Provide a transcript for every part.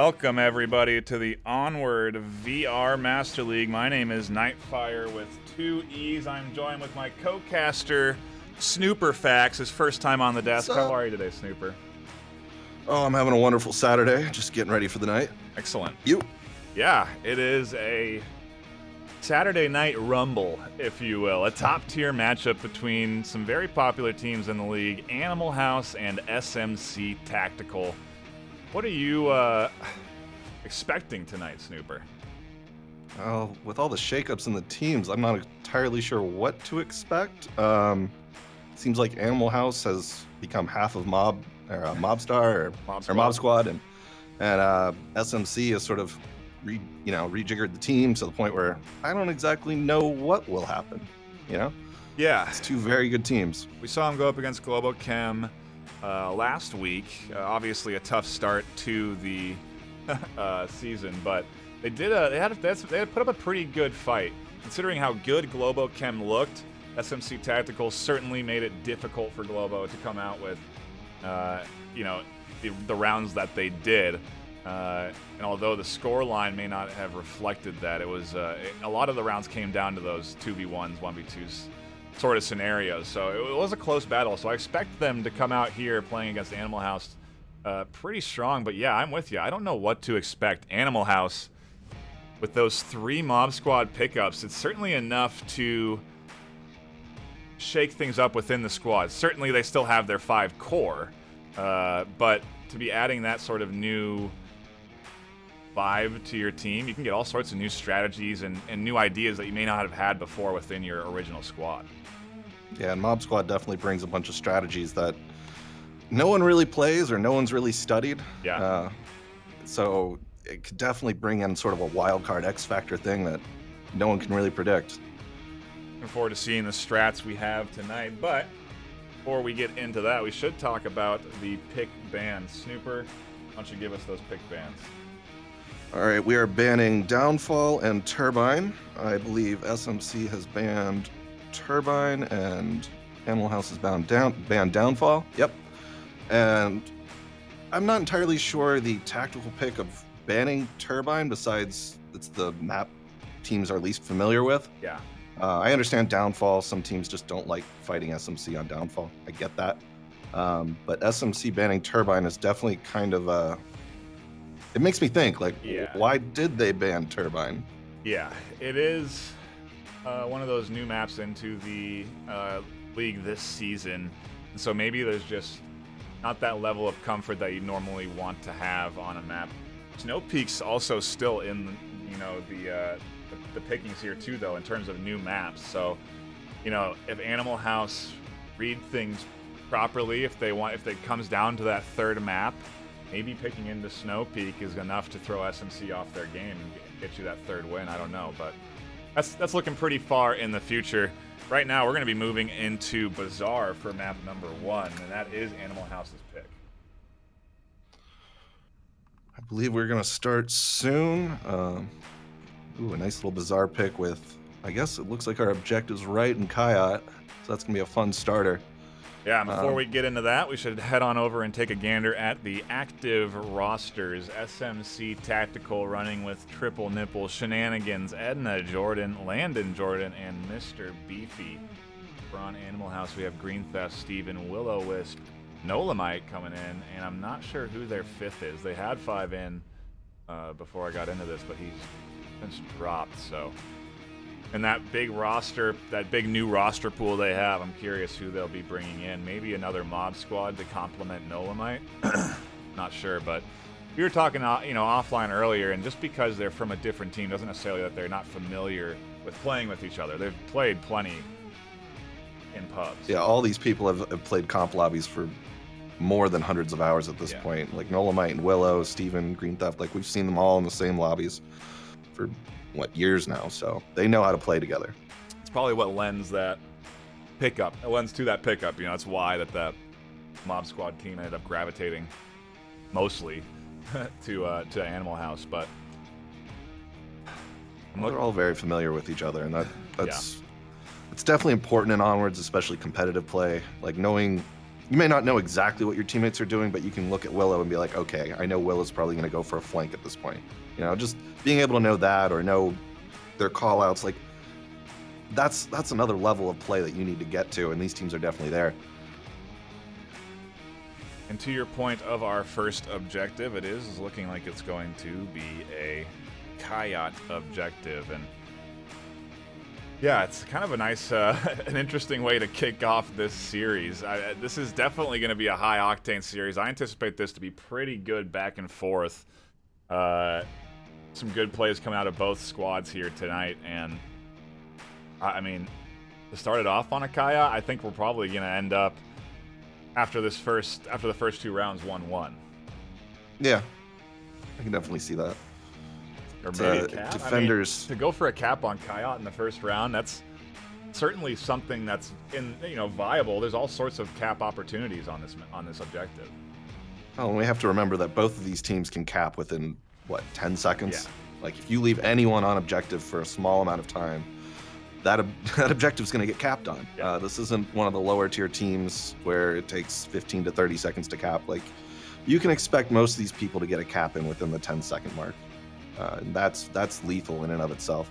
Welcome, everybody, to the Onward VR Master League. My name is NightFiree with 2 E's. I'm joined with my co-caster, SnooperFax, his first time on the desk. How are you today, Snooper? Oh, I'm having a wonderful Saturday. Just getting ready for the night. Excellent. You? Yeah, it is a Saturday night rumble, if you will. A top-tier matchup between some very popular teams in the league, Animal House and SMC Tactical. What are you expecting tonight, Snooper? Well, with all the shakeups in the teams, I'm not entirely sure what to expect. Seems like Animal House has become half of Mob Squad, and SMC has sort of rejiggered the team to the point where I don't exactly know what will happen. Yeah, it's 2 very good teams. We saw them go up against Globochem last week. Obviously, a tough start to the season, but they had put up a pretty good fight considering how good Globochem looked. SMC Tactical certainly made it difficult for Globo to come out with, the rounds that they did. And although the score line may not have reflected that, it was a lot of the rounds came down to those 2v1s, 1v2s sort of scenarios. So it was a close battle. So I expect them to come out here playing against Animal House pretty strong. But yeah, I'm with you. I don't know what to expect. Animal House, with those 3 Mob Squad pickups, it's certainly enough to shake things up within the squad. Certainly they still have their 5 core, but to be adding that sort of new vibe to your team, you can get all sorts of new strategies and new ideas that you may not have had before within your original squad. Yeah, and Mob Squad definitely brings a bunch of strategies that no one really plays or no one's really studied. Yeah. So it could definitely bring in sort of a wild card X Factor thing that no one can really predict. Looking forward to seeing the strats we have tonight, but before we get into that, we should talk about the pick bans. Snooper, why don't you give us those pick bans? All right, we are banning Downfall and Turbine. I believe SMC has banned Turbine and Animal House has banned Downfall. Yep. And I'm not entirely sure the tactical pick of banning Turbine, besides it's the map teams are least familiar with. Yeah. I understand Downfall. Some teams just don't like fighting SMC on Downfall. I get that. But SMC banning Turbine is definitely kind of it makes me think, why did they ban Turbine? Yeah, it is one of those new maps into the league this season. And so maybe there's just not that level of comfort that you normally want to have on a map. Snow Peak's also still in, the pickings here too, though, in terms of new maps. So, if Animal House read things properly, if it comes down to that 3rd map, maybe picking into Snow Peak is enough to throw SMC off their game and get you that 3rd win. I don't know, but that's looking pretty far in the future. Right now, we're going to be moving into Bazaar for map number 1, and that is Animal House's pick. I believe we're going to start soon. A nice little Bazaar pick with, I guess it looks like our objective's right in Kayat, so that's going to be a fun starter. Yeah, and before we get into that, we should head on over and take a gander at the active rosters. SMC Tactical running with Triple Nipple, Shenanigans, Edna Jordan, Landon Jordan, and Mr. Beefy. For on Animal House, we have Green Theft, Steven, Will-O-Wisp, Nolamite coming in, and I'm not sure who their 5th is. They had 5 in before I got into this, but he's since dropped, so... And that big new roster pool they have, I'm curious who they'll be bringing in. Maybe another Mob Squad to complement Nolamite. Not sure, but we were talking, offline earlier, and just because they're from a different team doesn't necessarily that they're not familiar with playing with each other. They've played plenty in pubs. Yeah, all these people have played comp lobbies for more than hundreds of hours at this point. Like Nolamite and Willow, Steven, Green Theft, we've seen them all in the same lobbies for years now, so they know how to play together. It's probably what lends that pickup. It lends to that pickup. That's why that Mob Squad team ended up gravitating mostly to Animal House. But they're all very familiar with each other, and it's definitely important in Onwards, especially competitive play. Knowing You may not know exactly what your teammates are doing, but you can look at Willow and be like, okay, I know Willow's probably going to go for a flank at this point. You know, just being able to know that or know their call outs, like that's another level of play that you need to get to, and these teams are definitely there. And to your point of our first objective, it is looking like it's going to be a Coyote objective. And yeah, it's kind of a nice, an interesting way to kick off this series. This is definitely going to be a high-octane series. I anticipate this to be pretty good back and forth. Some good plays coming out of both squads here tonight. And, I mean, to start it off on a Coyote, I think we're probably going to end up, after the first 2 rounds, 1-1. Yeah, I can definitely see that. Or maybe a cap. Defenders. I mean, to go for a cap on Coyote in the first round, that's certainly something that's viable. There's all sorts of cap opportunities on this objective. Oh, and we have to remember that both of these teams can cap within 10 seconds. Yeah. Like if you leave anyone on objective for a small amount of time, that objective's going to get capped on. Yeah. This isn't one of the lower tier teams where it takes 15 to 30 seconds to cap. Like you can expect most of these people to get a cap in within the 10-second mark. And that's lethal in and of itself.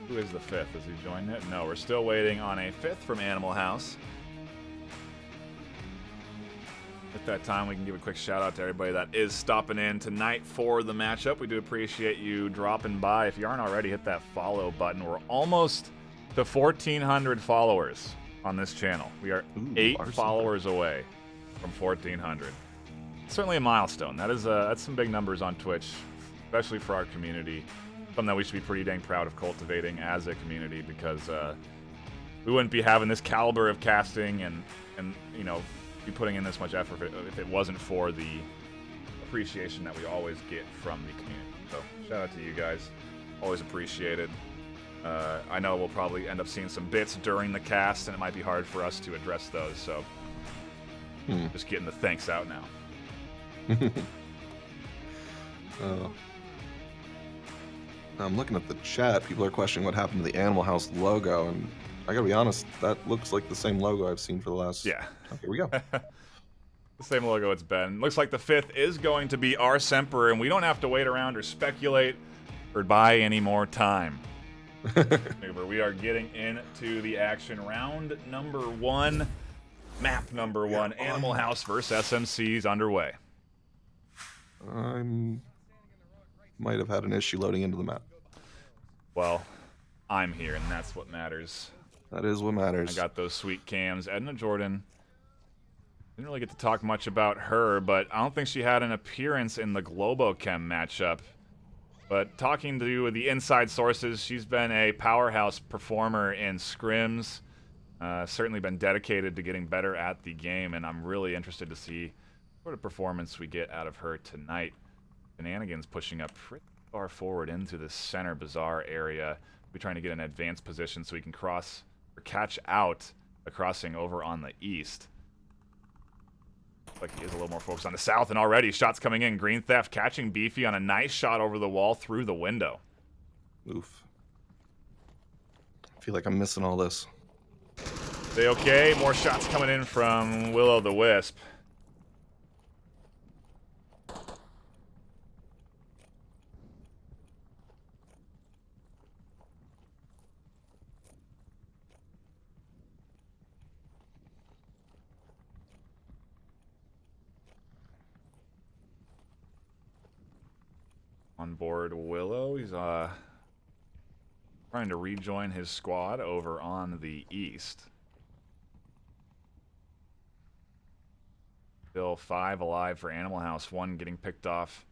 Who is the 5th? Has he joined it? No, we're still waiting on a 5th from Animal House. At that time, we can give a quick shout out to everybody that is stopping in tonight for the matchup. We do appreciate you dropping by. If you aren't already, hit that follow button. We're almost to 1,400 followers on this channel. We are 8 followers away from 1,400. Certainly a milestone. That's some big numbers on Twitch, especially for our community. Something that we should be pretty dang proud of cultivating as a community, because we wouldn't be having this caliber of casting and be putting in this much effort if it wasn't for the appreciation that we always get from the community. So shout out to you guys. Always appreciated. I know we'll probably end up seeing some bits during the cast, and it might be hard for us to address those. So just getting the thanks out now. I'm looking at the chat. People are questioning what happened to the Animal House logo, and I gotta be honest, that looks like the same logo I've seen for the last... Yeah. Oh, here we go. The same logo it's been. Looks like the 5th is going to be our Semper, and we don't have to wait around or speculate or buy any more time. We are getting into the action. Round number 1, map number 1, Animal House versus SMC's underway. Might have had an issue loading into the map. Well, I'm here, and that's what matters. That is what matters. I got those sweet cams. Edna Jordan. Didn't really get to talk much about her, but I don't think she had an appearance in the Globochem matchup. But talking to the inside sources, she's been a powerhouse performer in scrims. Certainly been dedicated to getting better at the game, and I'm really interested to see what a performance we get out of her tonight. Shenanigans pushing up pretty far forward into the center bazaar area. We're trying to get an advanced position so we can cross or catch out a crossing over on the east. Looks like he is a little more focused on the south, and already shots coming in. Green Theft catching Beefy on a nice shot over the wall through the window. Oof. I feel like I'm missing all this. They okay? More shots coming in from Willow the Wisp. On board Willow, he's trying to rejoin his squad over on the east. Still 5 alive for Animal House, 1 getting picked off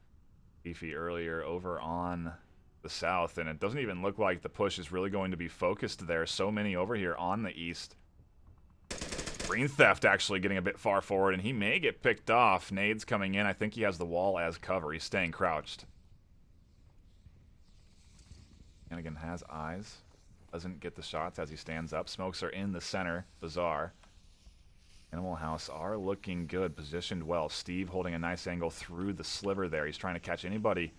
Beefy earlier over on the south, and it doesn't even look like the push is really going to be focused there. So many over here on the east. Green Theft actually getting a bit far forward, and he may get picked off. Nades coming in. I think he has the wall as cover. He's staying crouched. And again, has eyes. Doesn't get the shots as he stands up. Smokes are in the center. Bazaar. Animal House are looking good. Positioned well. Steve holding a nice angle through the sliver there. He's trying to catch anybody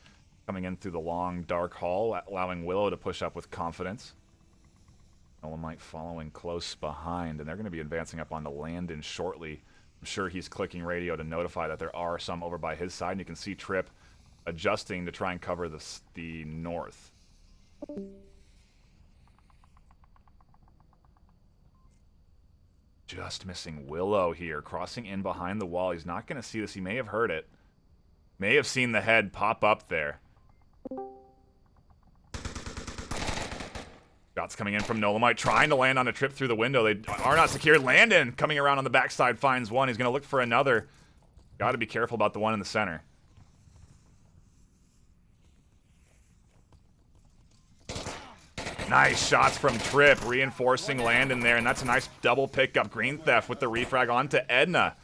coming in through the long, dark hall, allowing Willow to push up with confidence. Dolomite following close behind, and they're going to be advancing up onto Landon shortly. I'm sure he's clicking radio to notify that there are some over by his side, and you can see Trip adjusting to try and cover the north. Just missing Willow here, crossing in behind the wall. He's not going to see this. He may have heard it. May have seen the head pop up there. Shots coming in from Nolomite, trying to land on a Trip through the window. They are not secured. Landon coming around on the backside finds one. He's going to look for another. Got to be careful about the one in the center. Nice shots from Trip, reinforcing Landon there, and that's a nice double pickup. Green Theft with the refrag onto Edna.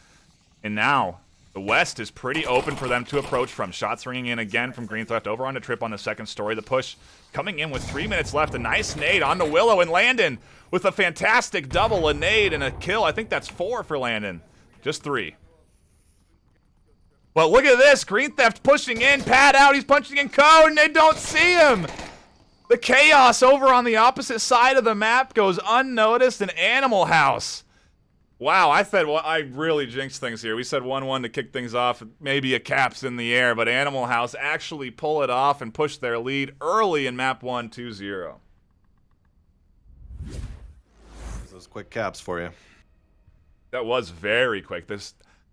And now, the west is pretty open for them to approach from. Shots ringing in again from Green Theft over onto Trip on the second story. The push coming in with 3 minutes left. A nice nade onto Willow, and Landon with a fantastic double, a nade and a kill. I think that's 4 for Landon. Just 3. Well, look at this. Green Theft pushing in, pad out. He's punching in code, and they don't see him. The chaos over on the opposite side of the map goes unnoticed in Animal House. Wow, I really jinxed things here. We said 1-1 to kick things off. Maybe a cap's in the air, but Animal House actually pull it off and push their lead early in map 1, 2-0. Those quick caps for you. That was very quick.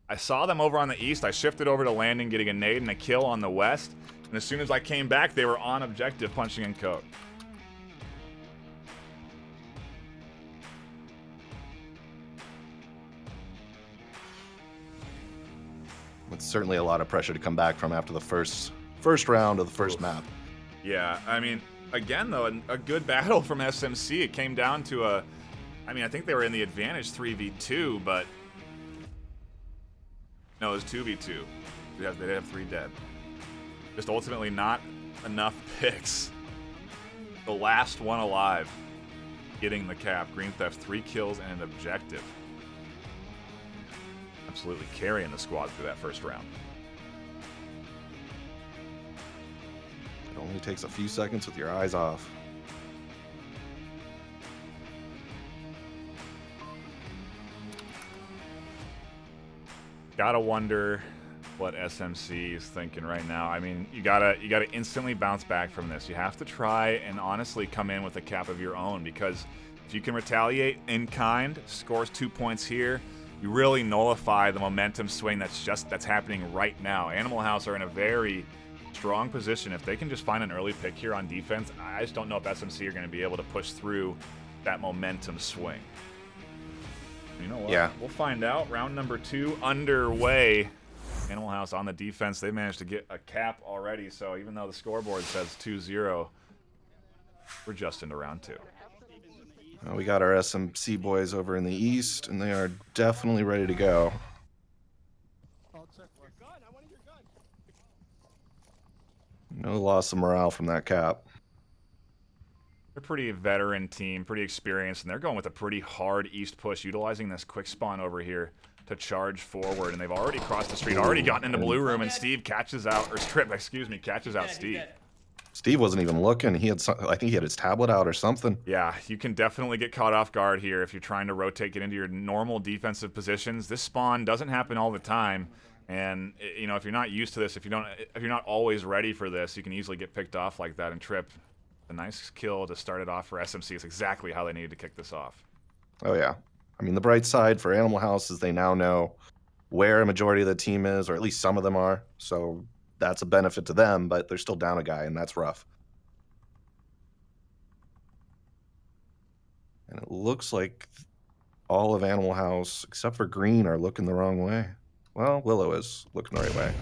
I saw them over on the east. I shifted over to Landon, getting a nade and a kill on the west. And as soon as I came back, they were on objective, punching in code. It's certainly a lot of pressure to come back from after the first round of the first map. Yeah, I mean, again, though, a good battle from SMC. It came down to I think they were in the advantage 3v2, but no, it was 2v2. They did have 3 dead. Just ultimately not enough picks. The last one alive getting the cap. Green Theft 3 kills and an objective. Absolutely carrying the squad through that first round. It only takes a few seconds with your eyes off. Gotta wonder what SMC is thinking right now. I mean, you gotta instantly bounce back from this. You have to try and honestly come in with a cap of your own, because if you can retaliate in kind, scores 2 points here, you really nullify the momentum swing that's happening right now. Animal House are in a very strong position. If they can just find an early pick here on defense, I just don't know if SMC are going to be able to push through that momentum swing. You know what? Yeah. We'll find out. Round number 2 underway. Animal House on the defense. They managed to get a cap already, so even though the scoreboard says 2-0, we're just into round 2. We got our SMC boys over in the east, and they are definitely ready to go. No loss of morale from that cap. They're a pretty veteran team, pretty experienced, and they're going with a pretty hard east push, utilizing this quick spawn over here to charge forward, and they've already crossed the street, already gotten into blue room, and Steve catches out, or Strip, excuse me, catches out Steve. Steve wasn't even looking. I think he had his tablet out or something. Yeah, you can definitely get caught off guard here if you're trying to rotate, get into your normal defensive positions. This spawn doesn't happen all the time, and you know, if you're not used to this, if you're not always ready for this, you can easily get picked off like that. And Trip, a nice kill to start it off for SMC. It's exactly how they needed to kick this off. Oh yeah, I mean, the bright side for Animal House is they now know where a majority of the team is, or at least some of them are. So that's a benefit to them, but they're still down a guy, and that's rough. And it looks like all of Animal House, except for Green, are looking the wrong way. Well, Willow is looking the right way.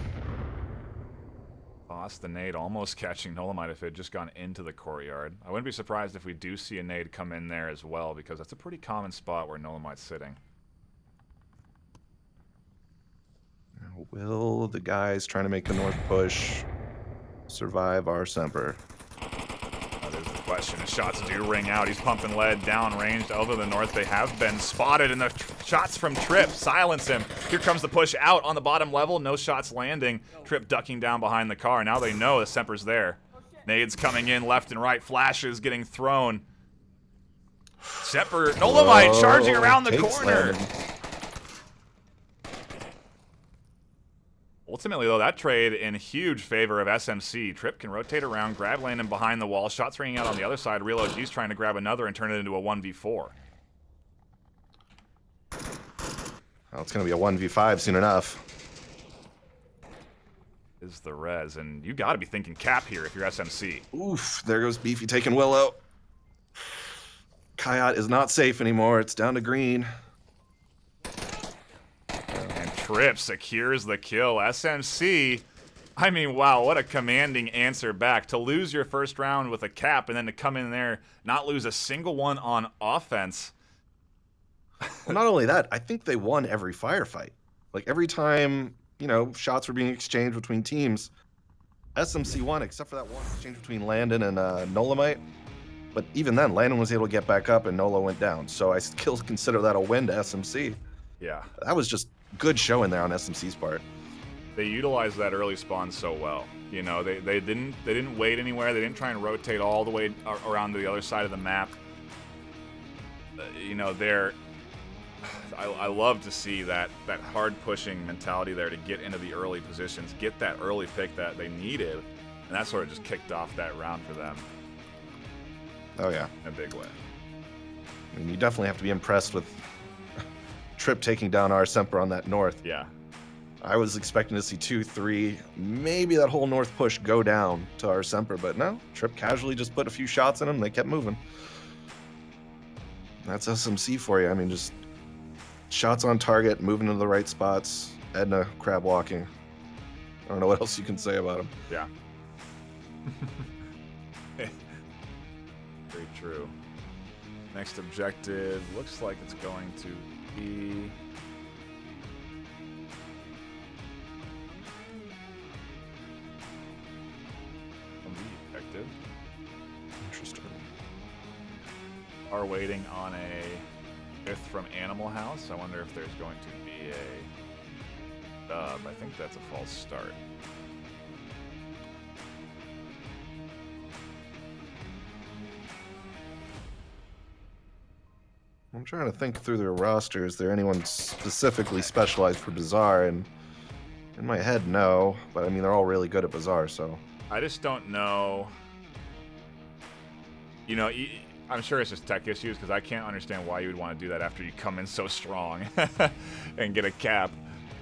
Lost the nade, almost catching Nolomite if it had just gone into the courtyard. I wouldn't be surprised if we do see a nade come in there as well, because that's a pretty common spot where Nolomite's sitting. Will the guys trying to make the north push survive our Semper? There's the question. The shots do ring out. He's pumping lead downrange over the north. They have been spotted, and the shots from Trip silence him. Here comes the push out on the bottom level. No shots landing. Trip ducking down behind the car. Now they know the Semper's there. Nades coming in left and right. Flashes getting thrown. Sepper, Nolamite charging around the takes corner. landing. Ultimately, though, that trade in huge favor of SMC. Trip can rotate around, grab Landon behind the wall. Shots ringing out on the other side. Real OG's trying to grab another and turn it into a 1v4. Well, it's going to be a 1v5 soon enough. Is the res, and you got to be thinking cap here if you're SMC. Oof, there goes Beefy taking Willow. Coyote is not safe anymore. It's down to green. And Trip secures the kill. SMC, I mean, wow, what a commanding answer back. To lose your first round with a cap and then to come in there, not lose a single one on offense. Well, not only that, I think they won every firefight. Like, every time, you know, shots were being exchanged between teams, SMC won, except for that one exchange between Landon and Nolamite. But even then, Landon was able to get back up and Nola went down. So I still consider that a win to SMC. Yeah. That was just good showing there on SMC's part. They utilized that early spawn so well. You know, they didn't wait anywhere. They didn't try and rotate all the way around to the other side of the map. You know, I love to see that hard pushing mentality there to get into the early positions, get that early pick that they needed, and that sort of just kicked off that round for them. Oh yeah, in a big way. I mean, you definitely have to be impressed with Trip taking down our Semper on that north. Yeah. I was expecting to see 2, 3, maybe that whole north push go down to our Semper, but no, Trip casually just put a few shots in them. They kept moving. That's SMC for you. I mean, just shots on target, moving to the right spots. Edna crab walking. I don't know what else you can say about him. Yeah. Very true. Next objective looks like it's going to be objective. Interesting. Are waiting on a fifth from Animal House. I wonder if there's going to be a dub. I think that's a false start. I'm trying to think through their roster. Is there anyone specifically specialized for Bazaar? And in my head, no. But I mean, they're all really good at Bazaar, so. I just don't know. You know, I'm sure it's just tech issues because I can't understand why you would want to do that after you come in so strong and get a cap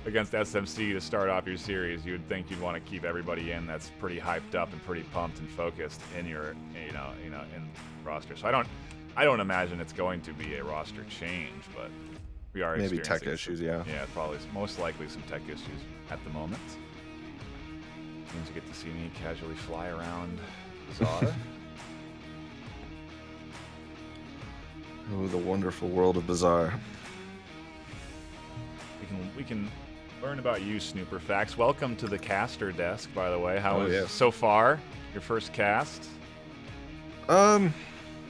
against SMC to start off your series. You would think you'd want to keep everybody in that's pretty hyped up and pretty pumped and focused in your, in roster. So I don't imagine it's going to be a roster change, but we are maybe experiencing tech issues, yeah. Yeah, probably most likely some tech issues at the moment. Means you get to see me casually fly around Bazaar. Oh, the wonderful world of Bazaar. We can learn about you, SnooperFax. Welcome to the caster desk, by the way. How was so far your first cast? I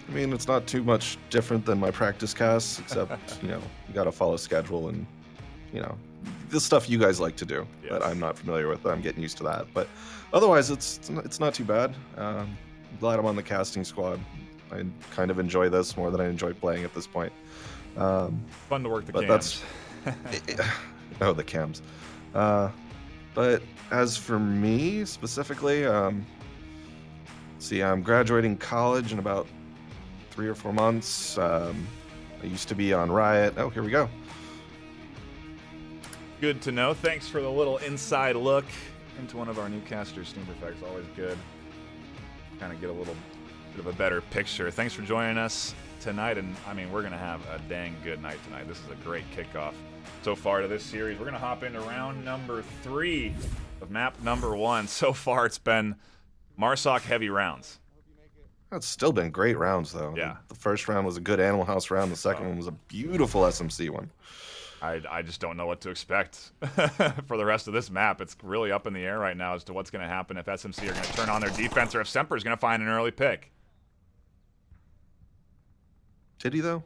mean, it's not too much different than my practice casts, except you got to follow schedule and the stuff you guys like to do that I'm not familiar with. But I'm getting used to that. But otherwise, it's not too bad. I'm glad I'm on the casting squad. I kind of enjoy this more than I enjoy playing at this point. Fun to work the cams. Oh, the cams. But as for me specifically, see, I'm graduating college in about 3 or 4 months. I used to be on Riot. Oh, here we go. Good to know. Thanks for the little inside look into one of our new casters, SnooperFax. Always good. Kind of get a little bit of a better picture. Thanks for joining us tonight, and I mean, we're gonna have a dang good night tonight. This is a great kickoff so far to this series. We're gonna hop into round number 3 of map number 1. So far, it's been Marsoc heavy rounds. It's still been great rounds, though. Yeah. The first round was a good Animal House round. The second one was a beautiful SMC one. I just don't know what to expect for the rest of this map. It's really up in the air right now as to what's going to happen if SMC are going to turn on their defense or if Semper is going to find an early pick. Did he, though?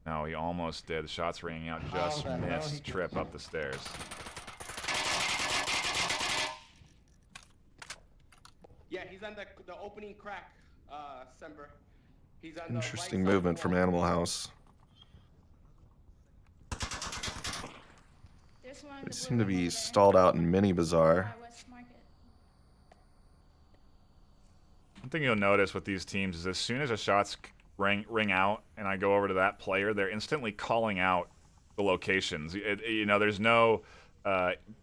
No, he almost did. The shot's ringing out, just missed. Trip up the stairs. Yeah, he's on the opening crack, Semper. Interesting movement from Animal House. They seem to be stalled out in Mini Bazaar. One thing you'll notice with these teams is as soon as a shot's ring out and I go over to that player, they're instantly calling out the locations. You know, there's no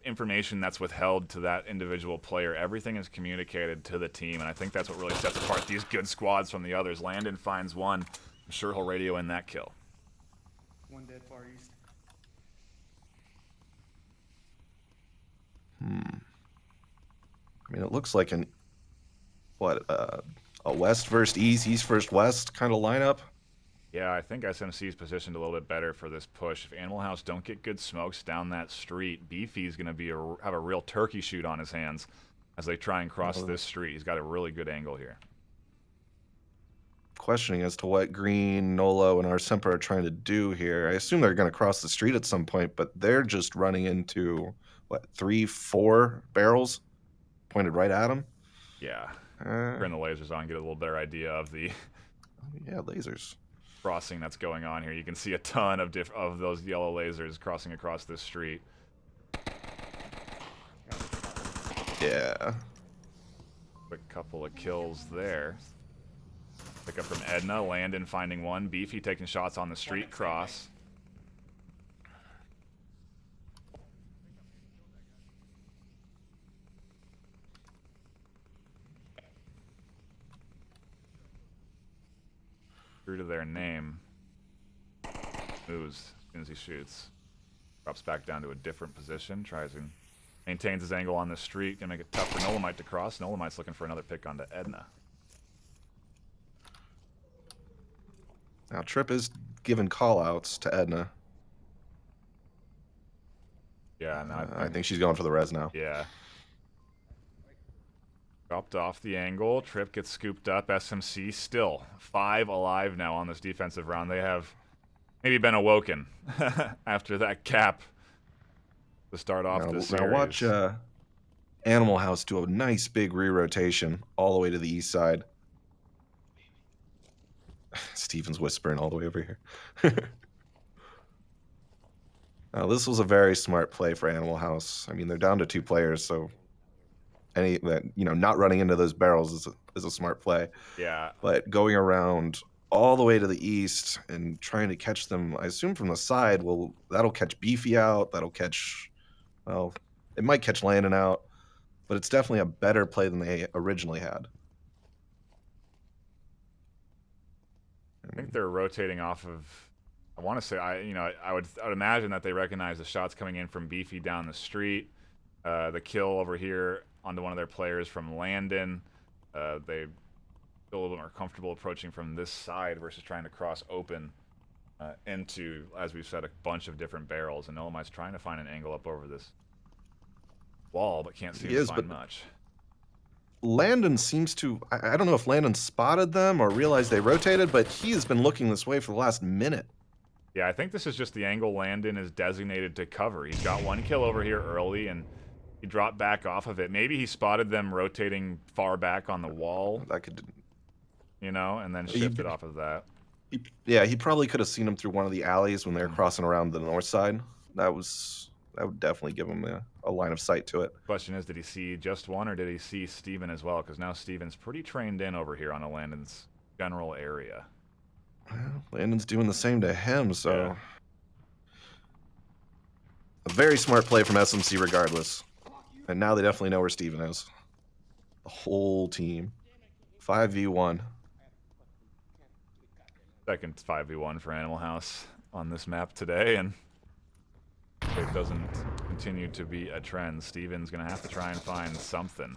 information that's withheld to that individual player. Everything is communicated to the team, and I think that's what really sets apart these good squads from the others. Landon finds one. I'm sure he'll radio in that kill. One dead far east. I mean, it looks like a west versus east versus west kind of lineup. Yeah, I think SMC is positioned a little bit better for this push. If Animal House don't get good smokes down that street, Beefy's going to have a real turkey shoot on his hands as they try and cross this street. He's got a really good angle here. Questioning as to what Green, Nolo, and Arsemper are trying to do here. I assume they're going to cross the street at some point, but they're just running into, what, 3-4 barrels pointed right at them? Yeah. Turn the lasers on, get a little better idea of the lasers crossing that's going on here. You can see a ton of those yellow lasers crossing across this street. Yeah. Quick couple of kills there. Pick up from Edna. Landon finding one. Beefy taking shots on the street cross. True to their name. Moves as soon as he shoots. Drops back down to a different position. Tries and maintains his angle on the street. Gonna make it tough for Nolamite to cross. Nolamite's looking for another pick onto Edna. Now Trip is giving call-outs to Edna. Yeah, no, I think she's going for the res now. Yeah. Dropped off the angle. Trip gets scooped up. SMC still 5 alive now on this defensive round. They have maybe been awoken after that cap to start off this series. Now watch Animal House do a nice big re-rotation all the way to the east side. Steven's whispering all the way over here. Now, this was a very smart play for Animal House. I mean, they're down to 2 players, so not running into those barrels is a smart play. Yeah. But going around all the way to the east and trying to catch them, I assume from the side, that'll catch Beefy out. That'll catch, it might catch Landon out, but it's definitely a better play than they originally had. I think they're rotating off of. I want to say I would imagine that they recognize the shots coming in from Beefy down the street, the kill over here onto one of their players from Landon. They feel a little bit more comfortable approaching from this side versus trying to cross open into, as we've said, a bunch of different barrels. And Nolamite's trying to find an angle up over this wall, but can't seem to find much. Landon seems to, I don't know if Landon spotted them or realized they rotated, but he has been looking this way for the last minute. Yeah, I think this is just the angle Landon is designated to cover. He's got 1 kill over here early, and he dropped back off of it. Maybe he spotted them rotating far back on the wall. That could, and then shifted off of that. He probably could have seen him through one of the alleys when they were crossing around the north side. That would definitely give him a line of sight to it. Question is, did he see just one, or did he see Steven as well? Because now Steven's pretty trained in over here on a Landon's general area. Well, Landon's doing the same to him, so... Yeah. A very smart play from SMC regardless. And now they definitely know where Steven is. The whole team. 5v1. Second 5v1 for Animal House on this map today, and it doesn't continue to be a trend. Steven's going to have to try and find something.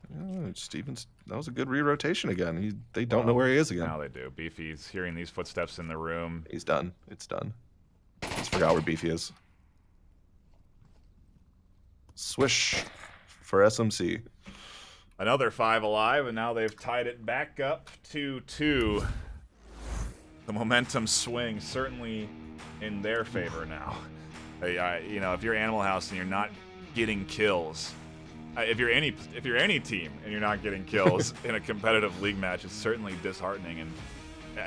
That was a good re-rotation again. They don't know where he is again. Now they do. Beefy's hearing these footsteps in the room. He's done. It's done. Just forgot where Beefy is. Swish for SMC. Another 5 alive, and now they've tied it back up to 2. The momentum swing certainly in their favor now. If you're Animal House and you're not getting kills, if you're any team and you're not getting kills in a competitive league match, it's certainly disheartening. And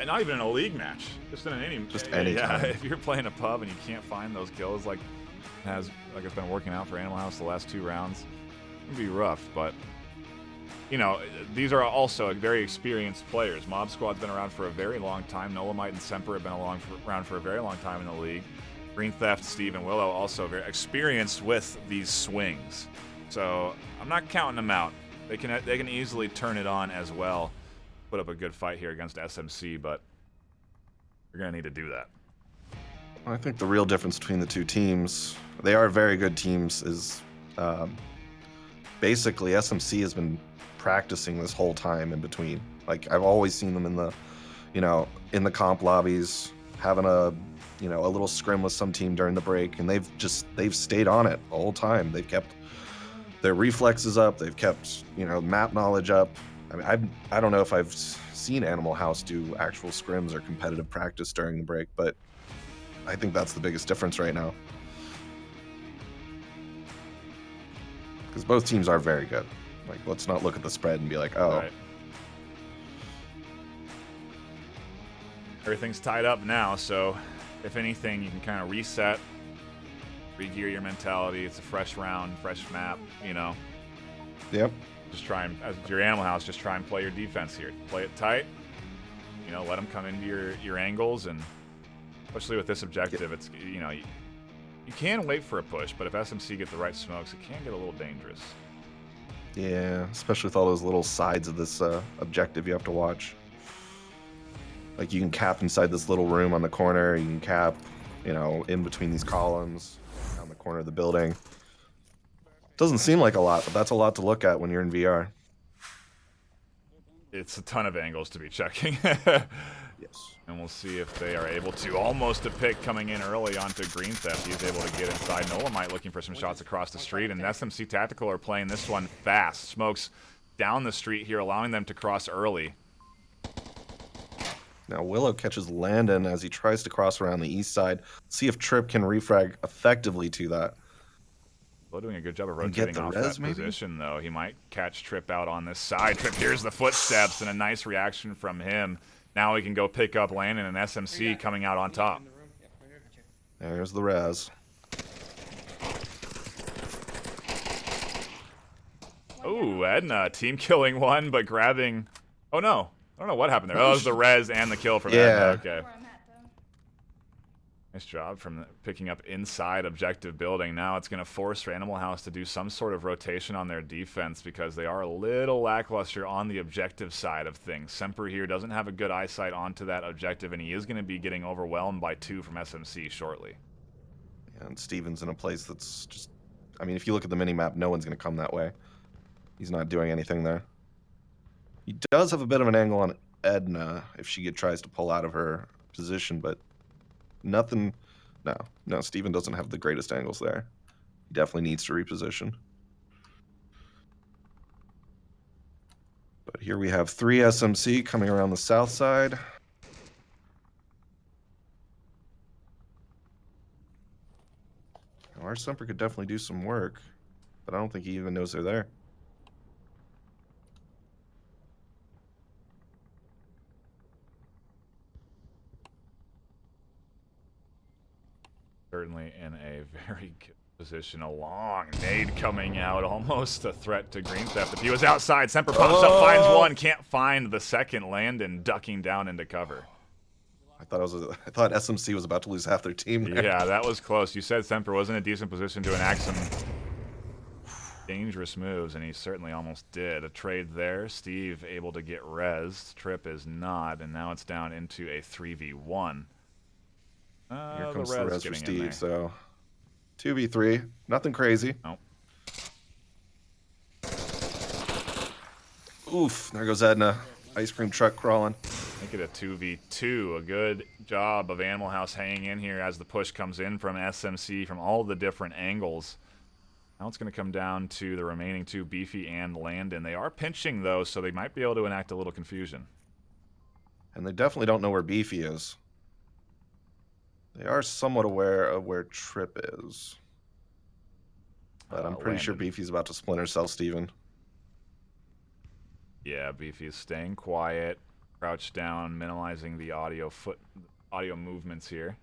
Not even in a league match, just in any time. If you're playing a pub and you can't find those kills, like it's been working out for Animal House the last 2 rounds, it'd be rough. But you know, these are also very experienced players. Mob Squad's been around for a very long time. Nolamite and Semper have been around for a very long time in the league. Green Theft, Steve, and Willow also very experienced with these swings. So I'm not counting them out. They can easily turn it on as well. Put up a good fight here against SMC, but you're going to need to do that. I think the real difference between the two teams, they are very good teams, is basically SMC has been practicing this whole time in between. Like, I've always seen them in the, in the comp lobbies, having a little scrim with some team during the break, and they've stayed on it the whole time. They've kept their reflexes up, they've kept, map knowledge up. I mean, I don't know if I've seen Animal House do actual scrims or competitive practice during the break, but I think that's the biggest difference right now. Because both teams are very good. Like, let's not look at the spread and be like, oh. Right. Everything's tied up now, so if anything, you can kind of reset, re-gear your mentality. It's a fresh round, fresh map, Yep. Just try and, as your Animal House, just try and play your defense here. Play it tight. Let them come into your angles, and especially with this objective, it's you can wait for a push, but if SMC get the right smokes, it can get a little dangerous. Yeah, especially with all those little sides of this objective you have to watch. Like, you can cap inside this little room on the corner. You can cap, in between these columns on the corner of the building. Doesn't seem like a lot, but that's a lot to look at when you're in VR. It's a ton of angles to be checking. Yes. And we'll see if they are able to. Almost a pick coming in early onto Green Theft. He's able to get inside. Nolamite looking for some shots across the street, and SMC Tactical are playing this one fast. Smokes down the street here, allowing them to cross early. Now Willow catches Landon as he tries to cross around the east side. See if Trip can refrag effectively to that. Willow doing a good job of rotating off that position, though. He might catch Trip out on this side. Trip hears the footsteps, and a nice reaction from him. Now he can go pick up Landon and SMC coming out on top. There's the res. Ooh, Edna, team killing one, but grabbing... Oh, no. I don't know what happened there. Oh, it was the res and the kill from Edna. Okay. Nice job from picking up inside objective building. Now it's going to force Animal House to do some sort of rotation on their defense because they are a little lackluster on the objective side of things. Semper here doesn't have a good eyesight onto that objective, and he is going to be getting overwhelmed by 2 from SMC shortly. Yeah, and Steven's in a place that's just... I mean, if you look at the minimap, no one's going to come that way. He's not doing anything there. He does have a bit of an angle on Edna if she tries to pull out of her position, but nothing. No, Steven doesn't have the greatest angles there. He definitely needs to reposition. But here we have 3 SMC coming around the south side. Now, our Semper could definitely do some work, but I don't think he even knows they're there. Certainly in a very good position. A long nade coming out, almost a threat to Green Theft. If he was outside, Semper pops up, finds one, can't find the second. Landon ducking down into cover. I thought SMC was about to lose half their team there. Yeah, that was close. You said Semper was in a decent position to enact some dangerous moves, and he certainly almost did. A trade there. Steve able to get rezzed. Trip is not, and now it's down into a 3v1. Here comes the res for Steve, so 2v3. Nothing crazy. Nope. Oof, there goes Edna. Ice cream truck crawling. Make it a 2v2. A good job of Animal House hanging in here as the push comes in from SMC from all the different angles. Now it's going to come down to the remaining 2, Beefy and Landon. They are pinching, though, so they might be able to enact a little confusion. And they definitely don't know where Beefy is. They are somewhat aware of where Trip is. But I'm pretty sure Beefy's about to splinter cell Steven. Yeah, Beefy is staying quiet. Crouch down, minimizing the audio movements here.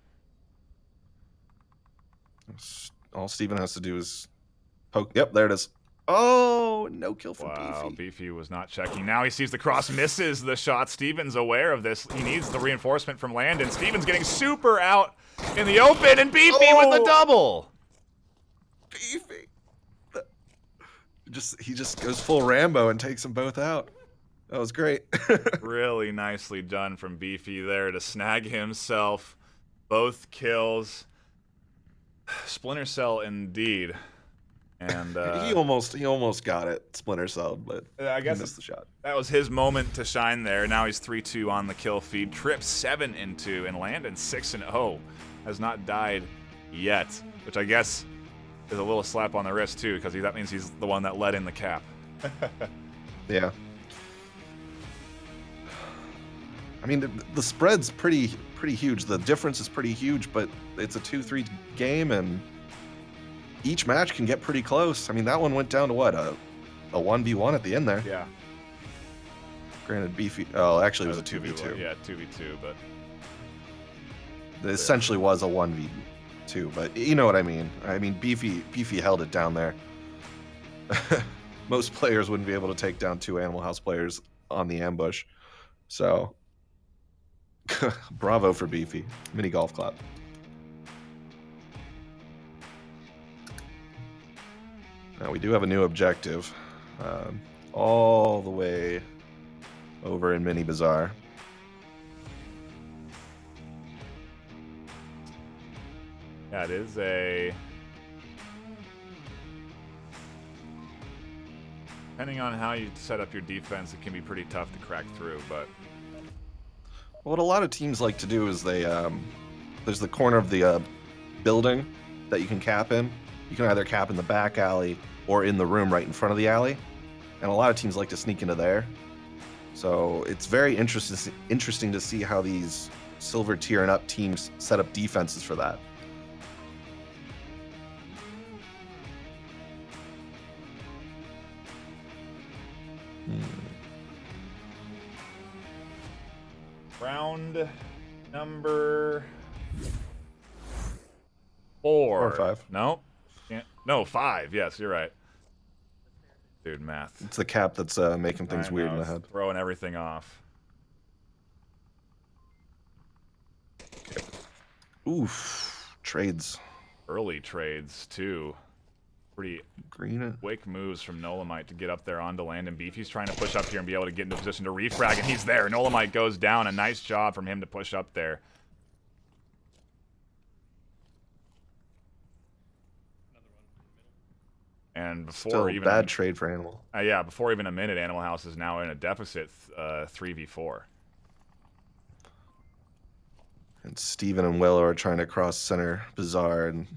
All Steven has to do is poke. Yep, there it is. Oh, no kill from Wow, Beefy. Beefy was not checking. Now he sees the cross, misses the shot. Steven's aware of this. He needs the reinforcement from Landon. Steven's getting super out in the open, and Beefy with the double. Beefy. He just goes full Rambo and takes them both out. That was great. Really nicely done from Beefy there to snag himself both kills. Splinter Cell indeed. And he almost got it, Splinter Cell, but I guess he missed the shot. That was his moment to shine there. Now he's 3-2 on the kill feed. Trip 7-2, and Landon 6-0. Has not died yet, which I guess is a little slap on the wrist too, because that means he's the one that let in the cap. Yeah. I mean, the spread's pretty huge. The difference is pretty huge, but it's a 2-3 game, and each match can get pretty close. I mean, that one went down to what, a 1v1 at the end there. Yeah. Granted, Beefy. Oh, actually, it was a 2v2. Yeah, 2v2, but it essentially was a 1v2, but you know what I mean. I mean, Beefy held it down there. Most players wouldn't be able to take down 2 Animal House players on the ambush. So, bravo for Beefy. Mini golf clap. Now we do have a new objective, all the way over in Mini Bazaar. yeah, it is a. Depending on how you set up your defense, it can be pretty tough to crack through, but What a lot of teams like to do is there's the corner of the building that you can cap in. You can either cap in the back alley or in the room right in front of the alley. And a lot of teams like to sneak into there. So it's very interesting to see how these silver tier and up teams set up defenses for that. round number 4. Or 5. No? No, 5. Yes, you're right. Dude, math. It's the cap that's making things weird in the head. Throwing everything off. Oof. Trades. Early trades, too. Pretty Green. quick moves from Nolamite to get up there onto Landon. Beefy's trying to push up here and be able to get into position to refrag, and he's there. Nolamite goes down. A nice job from him to push up there. And before Still even bad trade for Animal. yeah, before even a minute, Animal House is now in a deficit 3v4. And Steven and Willow are trying to cross center Bazaar, and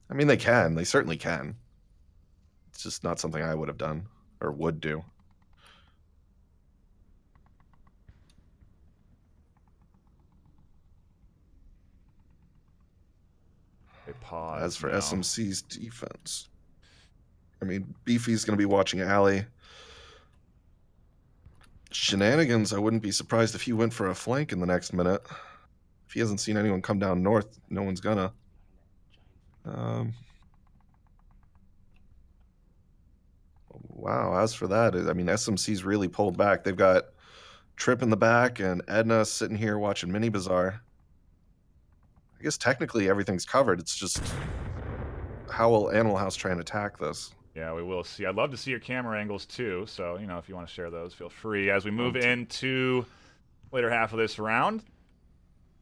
I mean, they can. They certainly can. It's just not something I would have done or would do. They pause. As for now. SMC's defense, I mean, Beefy's going to be watching Alley. Shenanigans, I wouldn't be surprised if he went for a flank in the next minute. If he hasn't seen anyone come down north, no one's gonna. Wow, as for that, I mean, SMC's really pulled back. They've got Trip in the back and Edna sitting here watching Mini Bazaar. I guess technically everything's covered. It's just how will Animal House try and attack this? Yeah, we will see. I'd love to see your camera angles too. So, you know, if you want to share those, feel free. As we move into later half of this round,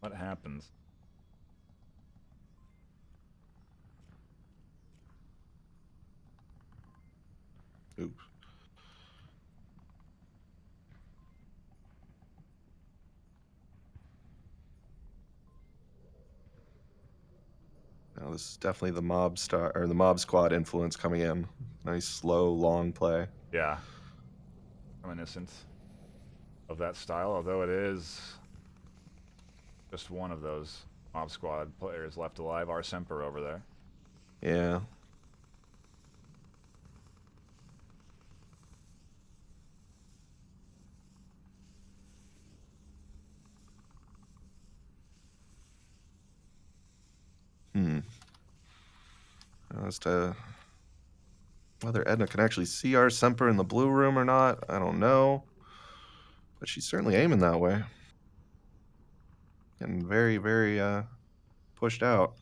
what happens? Oops. Now this is definitely the mob squad influence coming in. Nice slow long play. Yeah. Reminiscent of that style, although it is just one of those mob squad players left alive. Our Semper over there. Yeah. As to whether Edna can actually see our Semper in the blue room or not, I don't know. But she's certainly aiming that way. Getting very, very pushed out.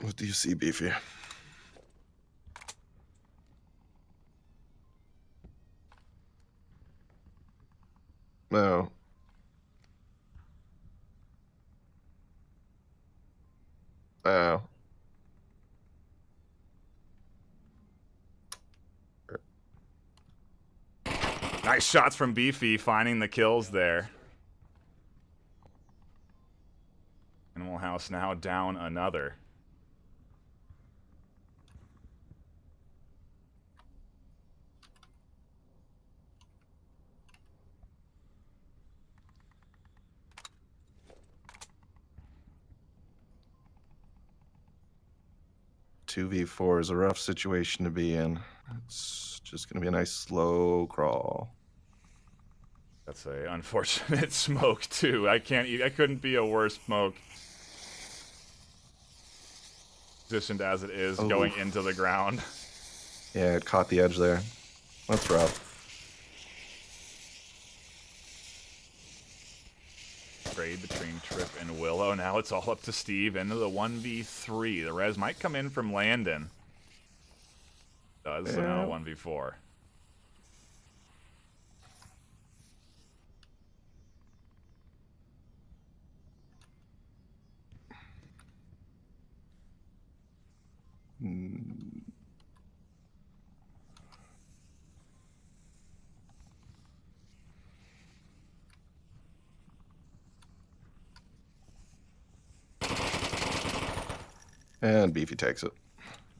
What do you see, Beefy? No. Oh. Nice shots from Beefy, finding the kills there. Animal House now down another. Two v4 is a rough situation to be in. It's just going to be a nice slow crawl. That's a unfortunate smoke too. I couldn't be a worse smoke. Positioned as it is, going into the ground. Yeah, it caught the edge there. That's rough. Trade between Trip and Willow. Now it's all up to Steve into the 1v3. The res might come in from Landon. Does, so now 1v4. And Beefy takes it.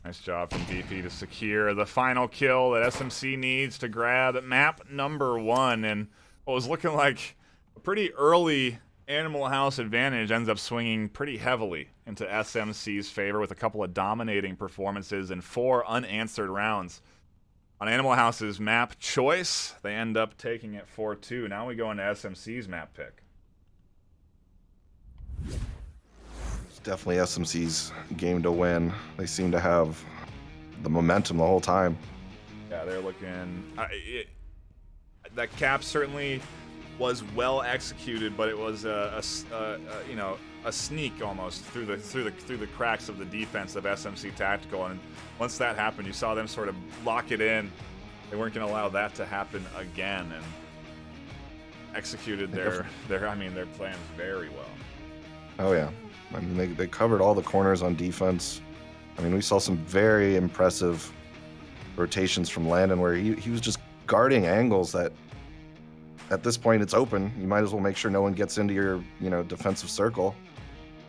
Nice job from Beefy to secure the final kill that SMC needs to grab map number 1. And what was looking like a pretty early Animal House advantage ends up swinging pretty heavily into SMC's favor with a couple of dominating performances and 4 unanswered rounds. On Animal House's map choice, they end up taking it 4-2. Now we go into SMC's map pick. It's definitely SMC's game to win. They seem to have the momentum the whole time. Yeah, they're looking... that cap certainly was well executed, but it was a sneak almost through the cracks of the defense of SMC Tactical, and once that happened, you saw them sort of lock it in. They weren't going to allow that to happen again, and executed their plans very well. Oh yeah, I mean they covered all the corners on defense. I mean, we saw some very impressive rotations from Landon where he was just guarding angles that at this point it's open. You might as well make sure no one gets into your, defensive circle.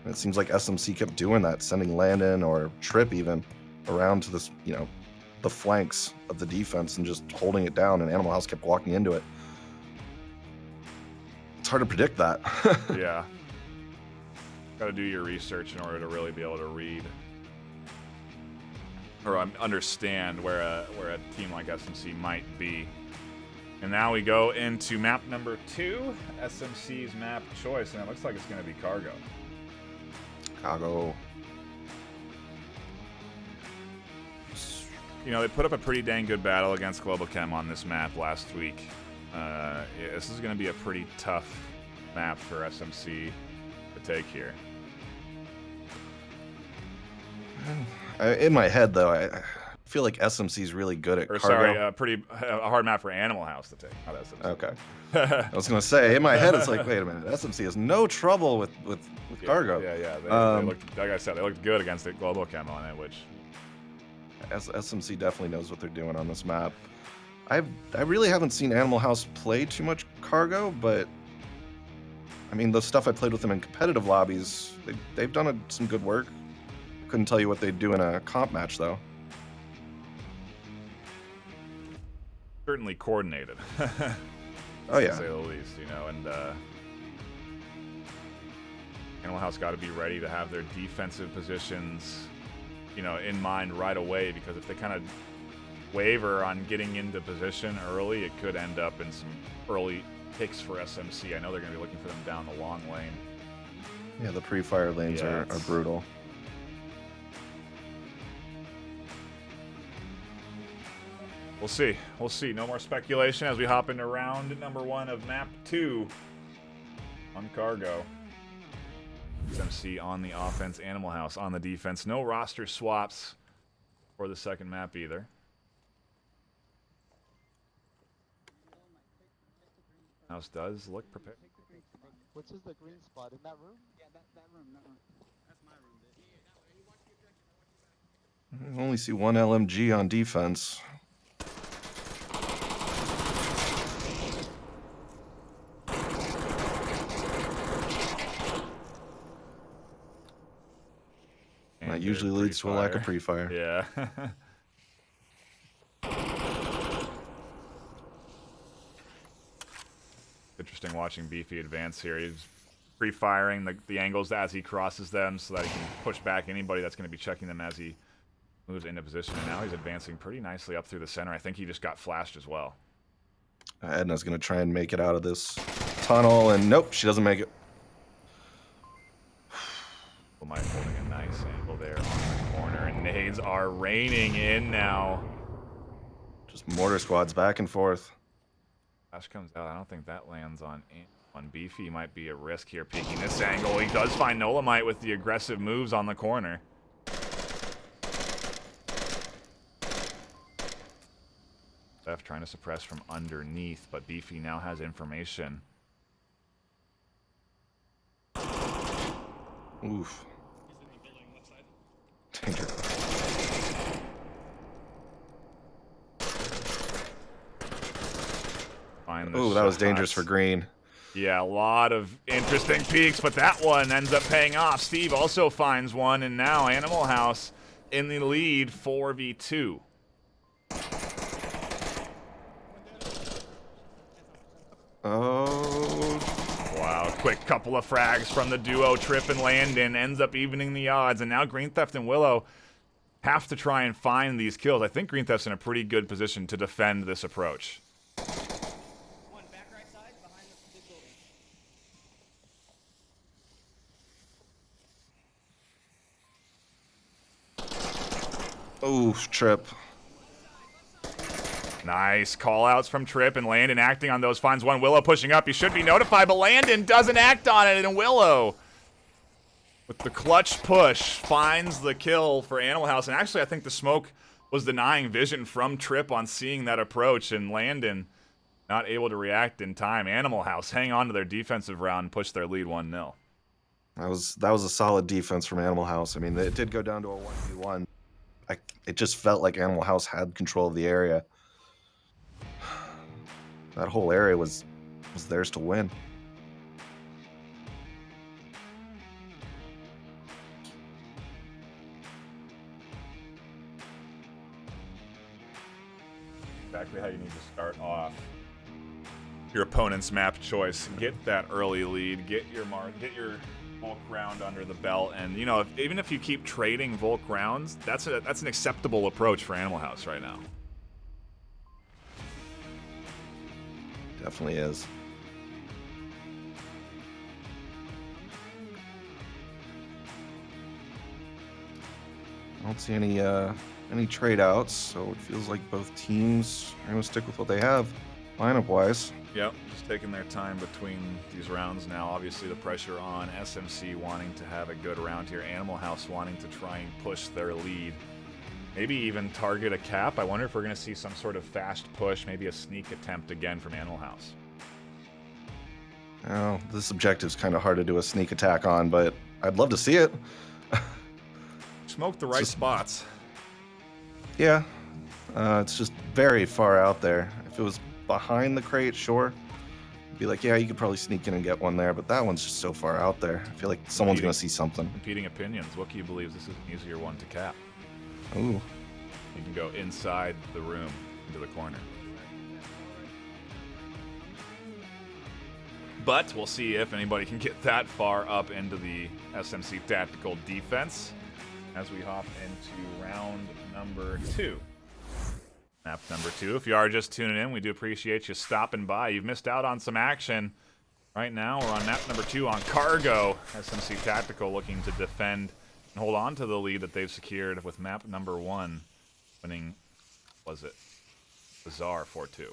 And it seems like SMC kept doing that, sending Landon or Trip even around to this, the flanks of the defense and just holding it down, and Animal House kept walking into it. It's hard to predict that. Yeah. Got to do your research in order to really be able to read or understand where a team like SMC might be. And now we go into map number 2, SMC's map choice, and it looks like it's going to be Cargo. Cargo. They put up a pretty dang good battle against Global Chem on this map last week. This is going to be a pretty tough map for SMC to take here. In my head, though, I feel like SMC is really good at Cargo. Sorry, a hard map for Animal House to take, not SMC. Okay. I was going to say, in my head, it's like, wait a minute, SMC has no trouble with Cargo. Yeah. They looked, like I said, they looked good against the Global Chem on it, which... SMC definitely knows what they're doing on this map. I really haven't seen Animal House play too much Cargo, but I mean, the stuff I played with them in competitive lobbies, they've done some good work. Couldn't tell you what they'd do in a comp match, though. Certainly coordinated. Oh, yeah. To say the least, and Animal House got to be ready to have their defensive positions, you know, in mind right away, because if they kind of waver on getting into position early, it could end up in some early picks for SMC. I know they're going to be looking for them down the long lane. Yeah, the pre-fire lanes are brutal. We'll see. We'll see. No more speculation as we hop into round number 1 of map 2 on Cargo. SMC on the offense, Animal House on the defense. No roster swaps for the second map either. House does look prepared. Which is the green spot in that room? Yeah, that room. That's my room, I bitch. only see one LMG on defense. And that usually leads to a lack of pre-fire. Yeah. Interesting watching Beefy advance here. He's pre-firing the angles as he crosses them so that he can push back anybody that's going to be checking them as he moves into position. And now he's advancing pretty nicely up through the center. I think he just got flashed as well. Edna's going to try and make it out of this tunnel, and nope, she doesn't make it. Mike holding a nice angle there on the corner, and nades are raining in now. Just mortar squads back and forth. Flash comes out. I don't think that lands on anyone. Beefy might be at risk here, peeking this angle. He does find Nolamite with the aggressive moves on the corner. Steph trying to suppress from underneath, but Beefy now has information. Oof. Danger. Oh, that was dangerous for green. Yeah, a lot of interesting peaks, but that one ends up paying off. Steve also finds one, and now Animal House in the lead 4v2. Oh. Wow, quick couple of frags from the duo. Trip and Landon ends up evening the odds, and now Green Theft and Willow have to try and find these kills. I think Green Theft's in a pretty good position to defend this approach. One back right side behind the big building. Oof, Trip. Nice call-outs from Trip, and Landon acting on those. Finds one. Willow pushing up. He should be notified, but Landon doesn't act on it, and Willow, with the clutch push, finds the kill for Animal House. And actually, I think the smoke was denying vision from Trip on seeing that approach, and Landon not able to react in time. Animal House hang on to their defensive round and push their lead 1-0. That was a solid defense from Animal House. I mean, it did go down to a 1v1. It just felt like Animal House had control of the area. That whole area was theirs to win. Exactly how you need to start off your opponent's map choice. Get that early lead. Get your Volk round under the belt, and you know, even if you keep trading Volk rounds, that's an acceptable approach for Animal House right now. Definitely is. I don't see any trade outs, so it feels like both teams are going to stick with what they have lineup wise. Yep, just taking their time between these rounds now. Obviously the pressure on SMC wanting to have a good round here. Animal House wanting to try and push their lead. Maybe even target a cap. I wonder if we're going to see some sort of fast push, maybe a sneak attempt again from Animal House. Oh, this objective's kind of hard to do a sneak attack on, but I'd love to see it. Smoke the right spots. Yeah, it's just very far out there. If it was behind the crate, sure. I'd be like, yeah, you could probably sneak in and get one there, but that one's just so far out there. I feel like someone's going to see something. Competing opinions. Wookie believes this is an easier one to cap. Ooh. You can go inside the room into the corner. But we'll see if anybody can get that far up into the SMC tactical defense as we hop into round number 2. Map number 2. If you are just tuning in, we do appreciate you stopping by. You've missed out on some action. Right now, we're on map number 2 on Cargo. SMC Tactical looking to defend and hold on to the lead that they've secured with map number 1 winning, was it Bizarre 4-2.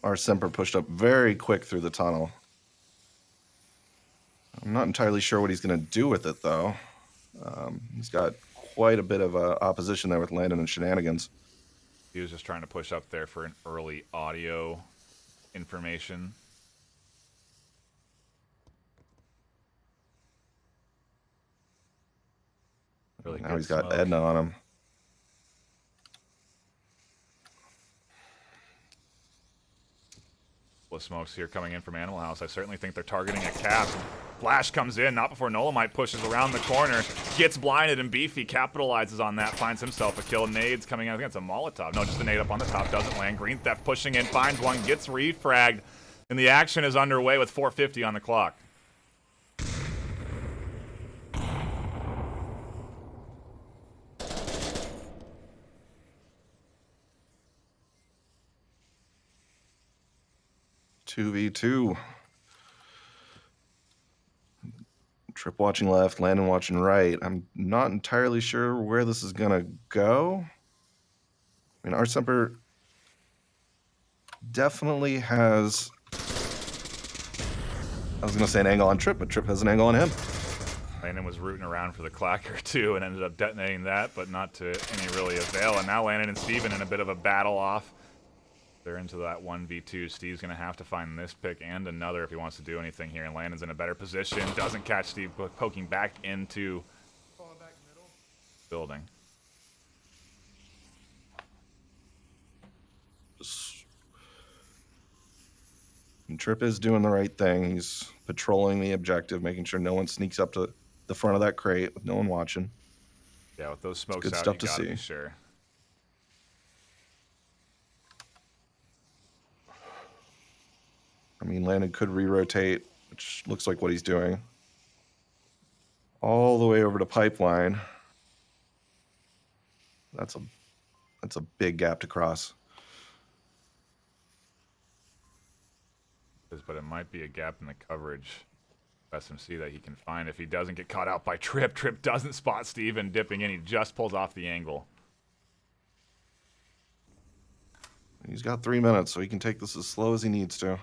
Our Semper pushed up very quick through the tunnel. I'm not entirely sure what he's going to do with it, though. He's got quite a bit of opposition there with Landon and Shenanigans. He was just trying to push up there for an early audio information. Really now he's got smoke. Edna on him. Smokes here coming in from Animal House. I certainly think they're targeting a cap. Flash comes in, not before Nolamite pushes around the corner, gets blinded, and Beefy capitalizes on that, finds himself a kill. Nades coming out. I think it's a Molotov. No, just a nade up on the top, doesn't land. Green Theft pushing in, finds one, gets refragged, and the action is underway with 4:50 on the clock. Two v 2. Trip watching left, Landon watching right. I'm not entirely sure where this is going to go. I mean, our Semper definitely has... I was going to say an angle on Trip, but Trip has an angle on him. Landon was rooting around for the clacker too and ended up detonating that, but not to any really avail. And now Landon and Steven in a bit of a battle off. They're into that 1v2. Steve's going to have to find this pick and another if he wants to do anything here. And Landon's in a better position. Doesn't catch Steve poking back into building. And Trip is doing the right thing. He's patrolling the objective, making sure no one sneaks up to the front of that crate with no one watching. Yeah, with those smokes good out, stuff you to gotta see. be sure. I mean, Landon could re-rotate, which looks like what he's doing. All the way over to Pipeline. That's a big gap to cross. But it might be a gap in the coverage of SMC that he can find if he doesn't get caught out by Trip. Trip doesn't spot Steven dipping in. He just pulls off the angle. He's got 3 minutes, so he can take this as slow as he needs to.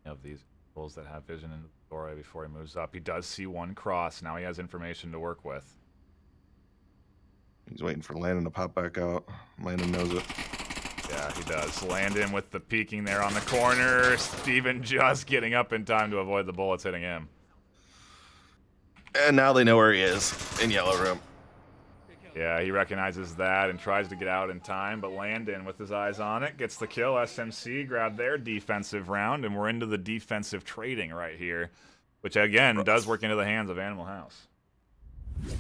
Of these bulls that have vision into the doorway before he moves up. He does see one cross. Now he has information to work with. He's waiting for Landon to pop back out. Landon knows it. Yeah, he does. Landon with the peeking there on the corner. Steven just getting up in time to avoid the bullets hitting him. And now they know where he is, in Yellow Room. Yeah, he recognizes that and tries to get out in time, but Landon, with his eyes on it, gets the kill. SMC grabbed their defensive round, and we're into the defensive trading right here, which, again, does work into the hands of Animal House. There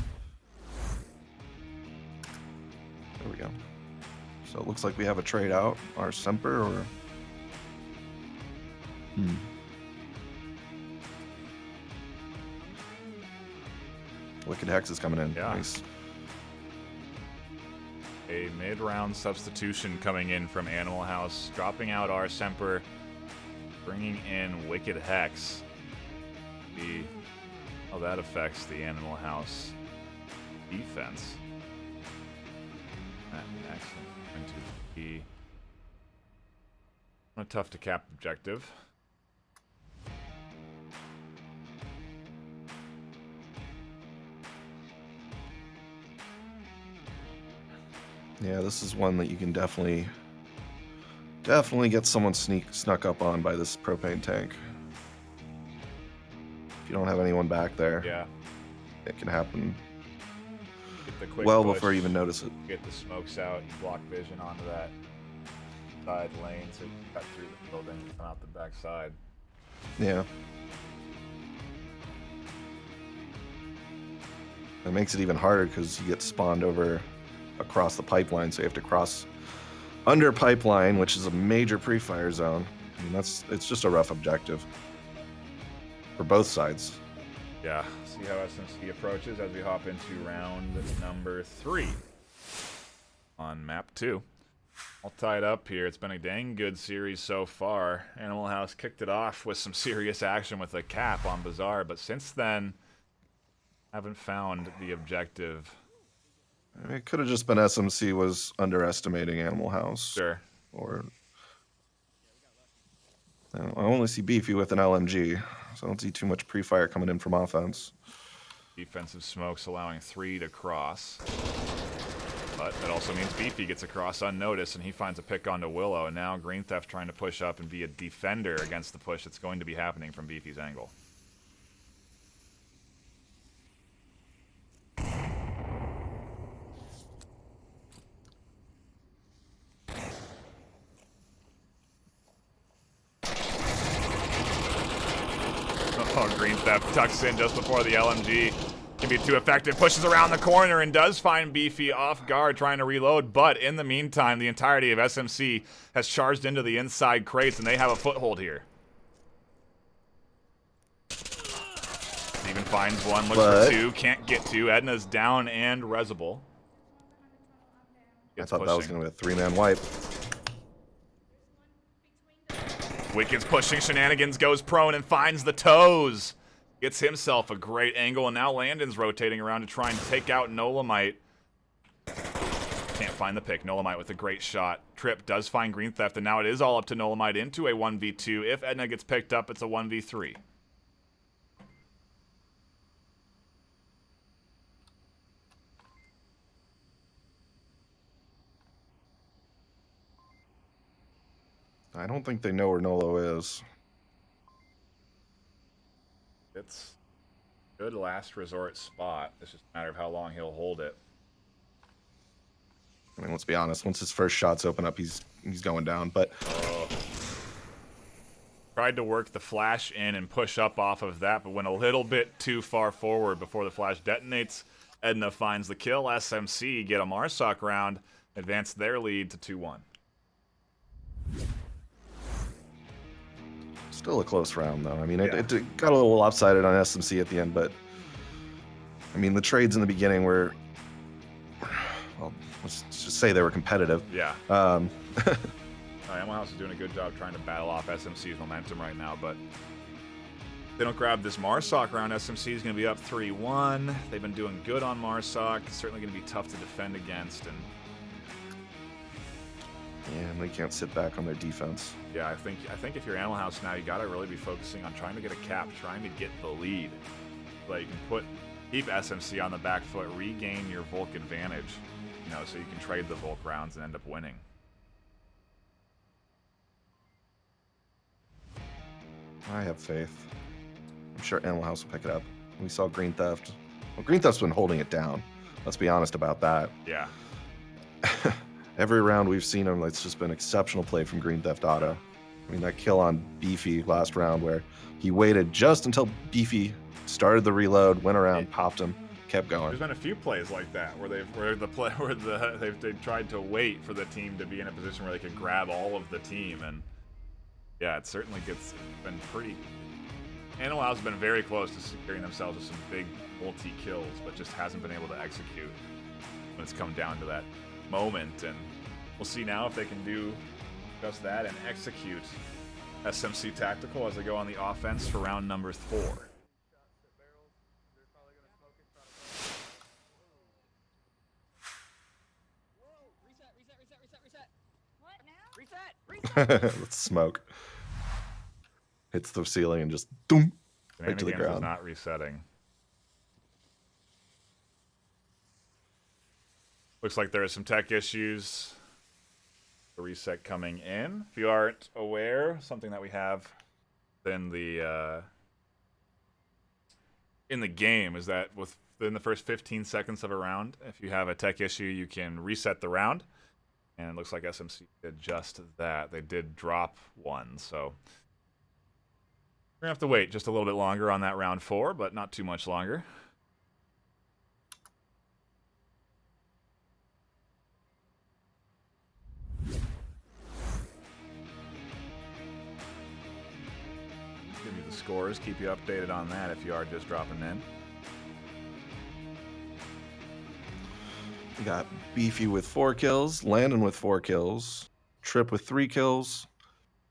we go. So it looks like we have a trade out. Our Semper or... Wicked Hex is coming in. Yeah. Nice. A mid-round substitution coming in from Animal House, dropping out our Semper, bringing in Wicked Hex. See how that affects the Animal House defense. That excellent. Going to be a tough to cap objective. Yeah, this is one that you can definitely get someone snuck up on by this propane tank. If you don't have anyone back there, Yeah. it can happen Get the quick well push, before you even notice it. get the smokes out, you block vision onto that side lane so you can cut through the building and come out the back side. Yeah. It makes it even harder because you get spawned over across the pipeline, so you have to cross under pipeline, which is a major pre-fire zone. I mean, it's just a rough objective for both sides. Yeah, see how SMC approaches as we hop into round number 3 on map 2. All tied up here. It's been a dang good series so far. Animal House kicked it off with some serious action with a cap on Bazaar, but since then, haven't found the objective. It could have just been SMC was underestimating Animal House. Sure. Or I only see Beefy with an LMG, so I don't see too much pre-fire coming in from offense. Defensive smokes allowing 3 to cross. But that also means Beefy gets across unnoticed, and he finds a pick onto Willow. And now Green Theft trying to push up and be a defender against the push that's going to be happening from Beefy's angle. Oh, Green Theft tucks in just before the LMG can be too effective. Pushes around the corner and does find Beefy off guard trying to reload. But in the meantime, the entirety of SMC has charged into the inside crates, and they have a foothold here. Steven finds one, looks for 2, can't get 2. Edna's down and Resable. I thought that was going to be a 3-man wipe. Wicked's pushing, Shenanigans goes prone and finds the toes. Gets himself a great angle, and now Landon's rotating around to try and take out Nolamite. Can't find the pick. Nolamite with a great shot. Trip does find Green Theft, and now it is all up to Nolamite into a 1v2. If Edna gets picked up, it's a 1v3. I don't think they know where Nolo is. It's a good last resort spot. It's just a matter of how long he'll hold it. I mean, let's be honest. Once his first shots open up, he's going down. But tried to work the flash in and push up off of that, but went a little bit too far forward before the flash detonates. Edna finds the kill. SMC get a Marsoc round, advance their lead to 2-1. Still a close round, though. I mean, Yeah. it got a little lopsided on SMC at the end, but I mean, the trades in the beginning were, well, let's just say they were competitive. Yeah. Animal House is doing a good job trying to battle off SMC's momentum right now, but if they don't grab this Marsoc round, SMC is going to be up 3-1. They've been doing good on Marsoc. It's certainly going to be tough to defend against, and they can't sit back on their defense. yeah, I think if you're Animal House now, you got to really be focusing on trying to get a cap, trying to get the lead, so that you can keep SMC on the back foot, regain your Volk advantage, so you can trade the Volk rounds and end up winning. I have faith. I'm sure Animal House will pick it up. We saw Green Theft. Well, Green Theft's been holding it down. Let's be honest about that. Yeah. Every round we've seen him, it's just been exceptional play from Green Theft Auto. I mean, that kill on Beefy last round where he waited just until Beefy started the reload, went around, popped him, kept going. There's been a few plays like that where they've tried to wait for the team to be in a position where they could grab all of the team, and yeah, it certainly been pretty. Animal House has been very close to securing themselves with some big multi-kills, but just hasn't been able to execute when it's come down to that moment, and we'll see now if they can do just that and execute SMC Tactical as they go on the offense for round number 4. Reset. Let's smoke. Hits the ceiling and just doom right to the Shenanigans is ground. not resetting. Looks like there are some tech issues. The reset coming in. If you aren't aware, something that we have in the game is that within the first 15 seconds of a round, if you have a tech issue, you can reset the round. And it looks like SMC did just that. They did drop one, so we're gonna have to wait just a little bit longer on that round 4, but not too much longer. scores. Keep you updated on that if you are just dropping in. We got Beefy with 4 kills, Landon with 4 kills, Trip with 3 kills,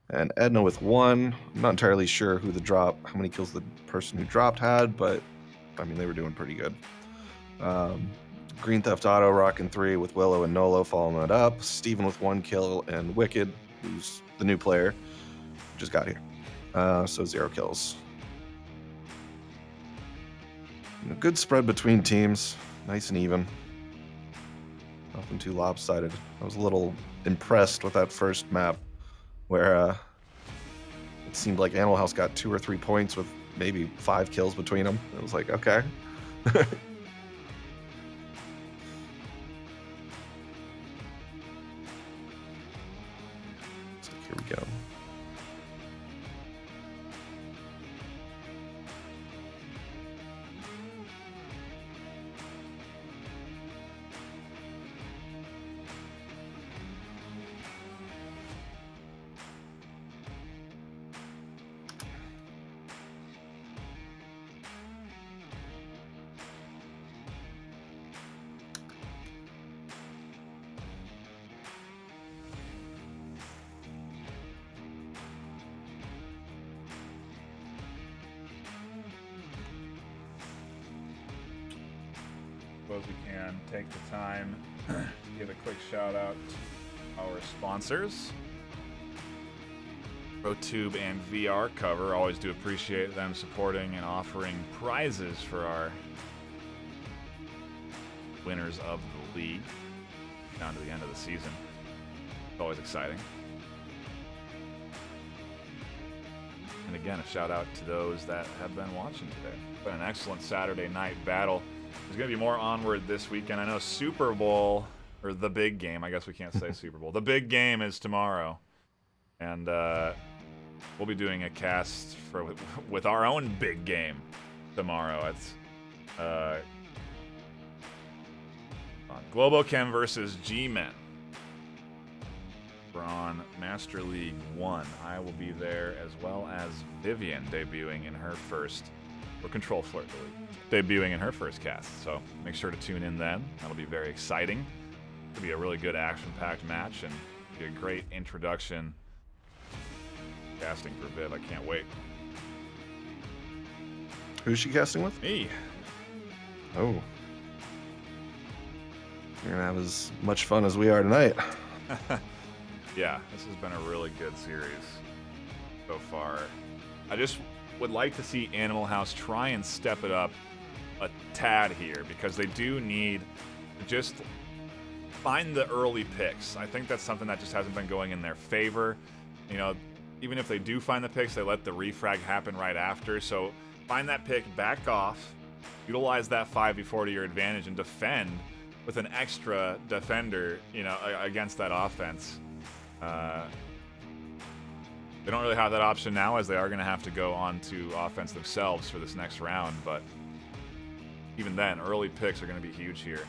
and Edna with 1. I'm not entirely sure how many kills the person who dropped had, but I mean, they were doing pretty good. Green Theft Auto rocking 3 with Willow and Nolo following it up. Steven with 1 kill, and Wicked, who's the new player, just got here. So 0 kills. A good spread between teams, nice and even. Nothing too lopsided. I was a little impressed with that first map where it seemed like Animal House got 2 or 3 points with maybe 5 kills between them. It was like, okay. So here we go. Suppose we can take the time to give a quick shout out to our sponsors, ProTube and VR Cover. Always do appreciate them supporting and offering prizes for our winners of the league down to the end of the season. It's always exciting. And again, a shout out to those that have been watching today. It's been an excellent Saturday night battle. There's going to be more Onward this weekend. I know Super Bowl, or the big game, I guess we can't say Super Bowl. The big game is tomorrow. And we'll be doing a cast with our own big game tomorrow. It's Globochem versus G-Men. We're on Master League 1. I will be there, as well as Vivian debuting in her first, or Control Flirt League, debuting in her first cast. So make sure to tune in then. That'll be very exciting. It'll be a really good action-packed match and be a great introduction casting for Viv. I can't wait. Who's she casting with? Me. Oh. You're going to have as much fun as we are tonight. Yeah, this has been a really good series so far. I just would like to see Animal House try and step it up a tad here, because they do need to just find the early picks. I think that's something that just hasn't been going in their favor. You know, even if they do find the picks, they let the refrag happen right after. So find that pick, back off, utilize that 5v4 to your advantage, and defend with an extra defender, you know, against that offense. They don't really have that option now, as they are going to have to go on to offense themselves for this next round. But even then, early picks are going to be huge here.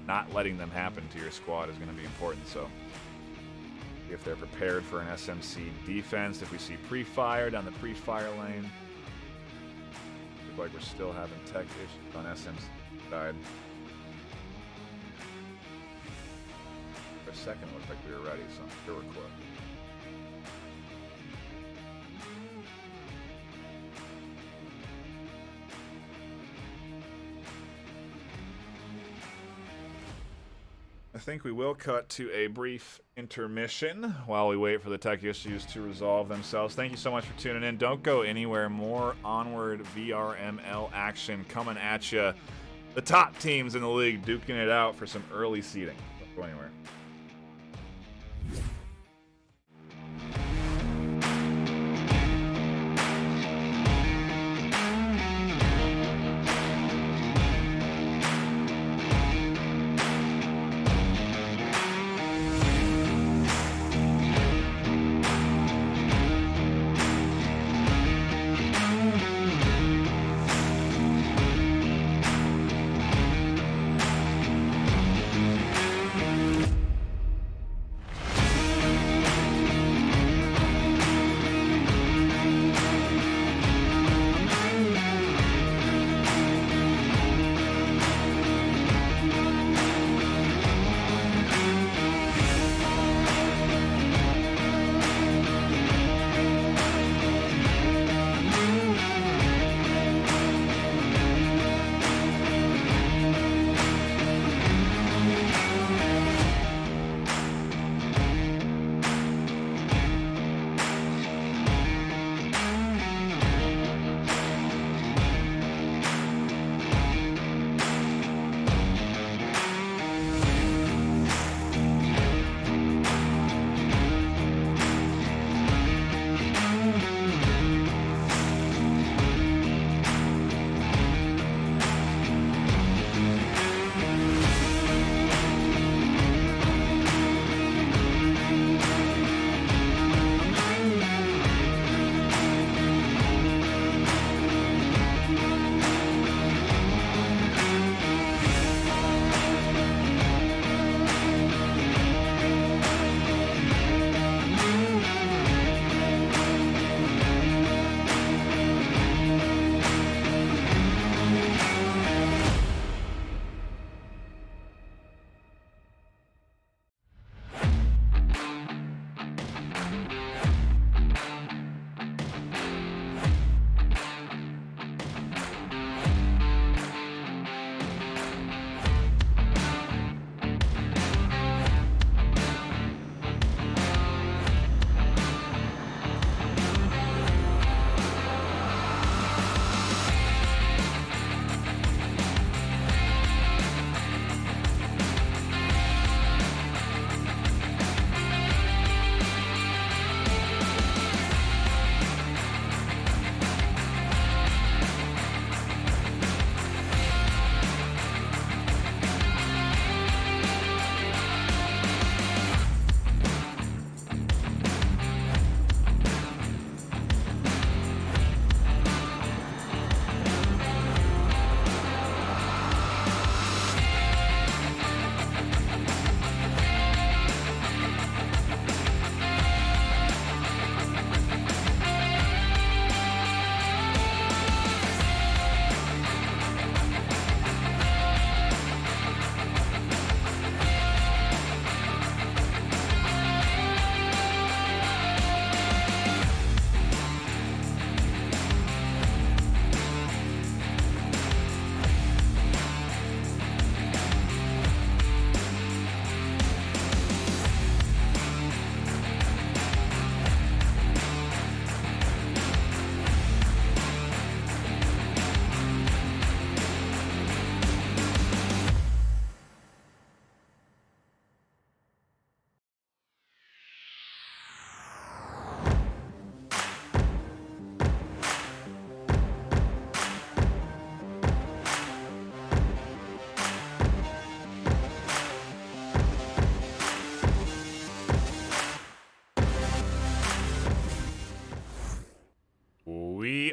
Not letting them happen to your squad is going to be important. So if they're prepared for an SMC defense, if we see pre-fire down the pre-fire lane, look like we're still having tech issues on SMC side. For a second, it looked like we were ready, so I'm sure we're close. I think we will cut to a brief intermission while we wait for the tech issues to resolve themselves. Thank you so much for tuning in. Don't go anywhere. More Onward VRML action coming at you. The top teams in the league duking it out for some early seeding. Don't go anywhere.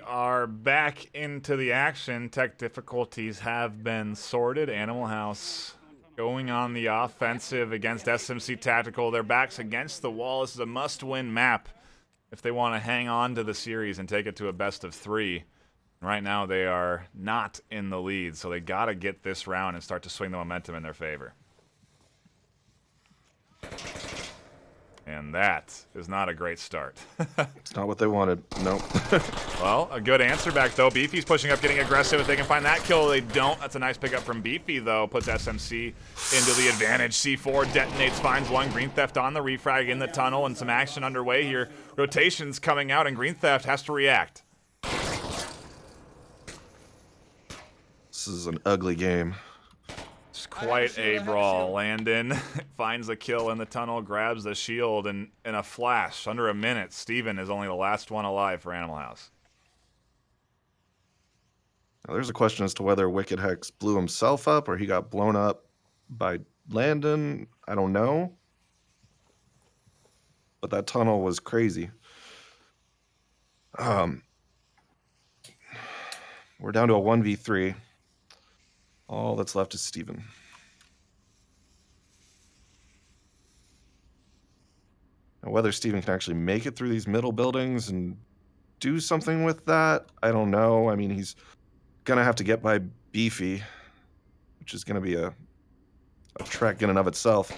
are back into the action. Tech difficulties have been sorted. Animal House going on the offensive against SMC Tactical. Their backs against the wall. This is a must-win map if they want to hang on to the series and take it to a best of 3. Right now, they are not in the lead, so they got to get this round and start to swing the momentum in their favor. And that is not a great start. It's not what they wanted. Nope. Well, a good answer back, though. Beefy's pushing up, getting aggressive. If they can find that kill, they don't. That's a nice pickup from Beefy, though. Puts SMC into the advantage. C4 detonates, finds one. Green Theft on the refrag in the tunnel, and some action underway here. Rotations coming out, and Green Theft has to react. This is an ugly game. It's quite a brawl. Landon finds a kill in the tunnel, grabs the shield, and in a flash, under a minute, Steven is only the last one alive for Animal House. Now, there's a question as to whether Wicked Hex blew himself up or he got blown up by Landon. I don't know. But that tunnel was crazy. We're down to a 1v3. All that's left is Steven. Now, whether Steven can actually make it through these middle buildings and do something with that, I don't know. I mean, he's going to have to get by Beefy, which is going to be a trek in and of itself.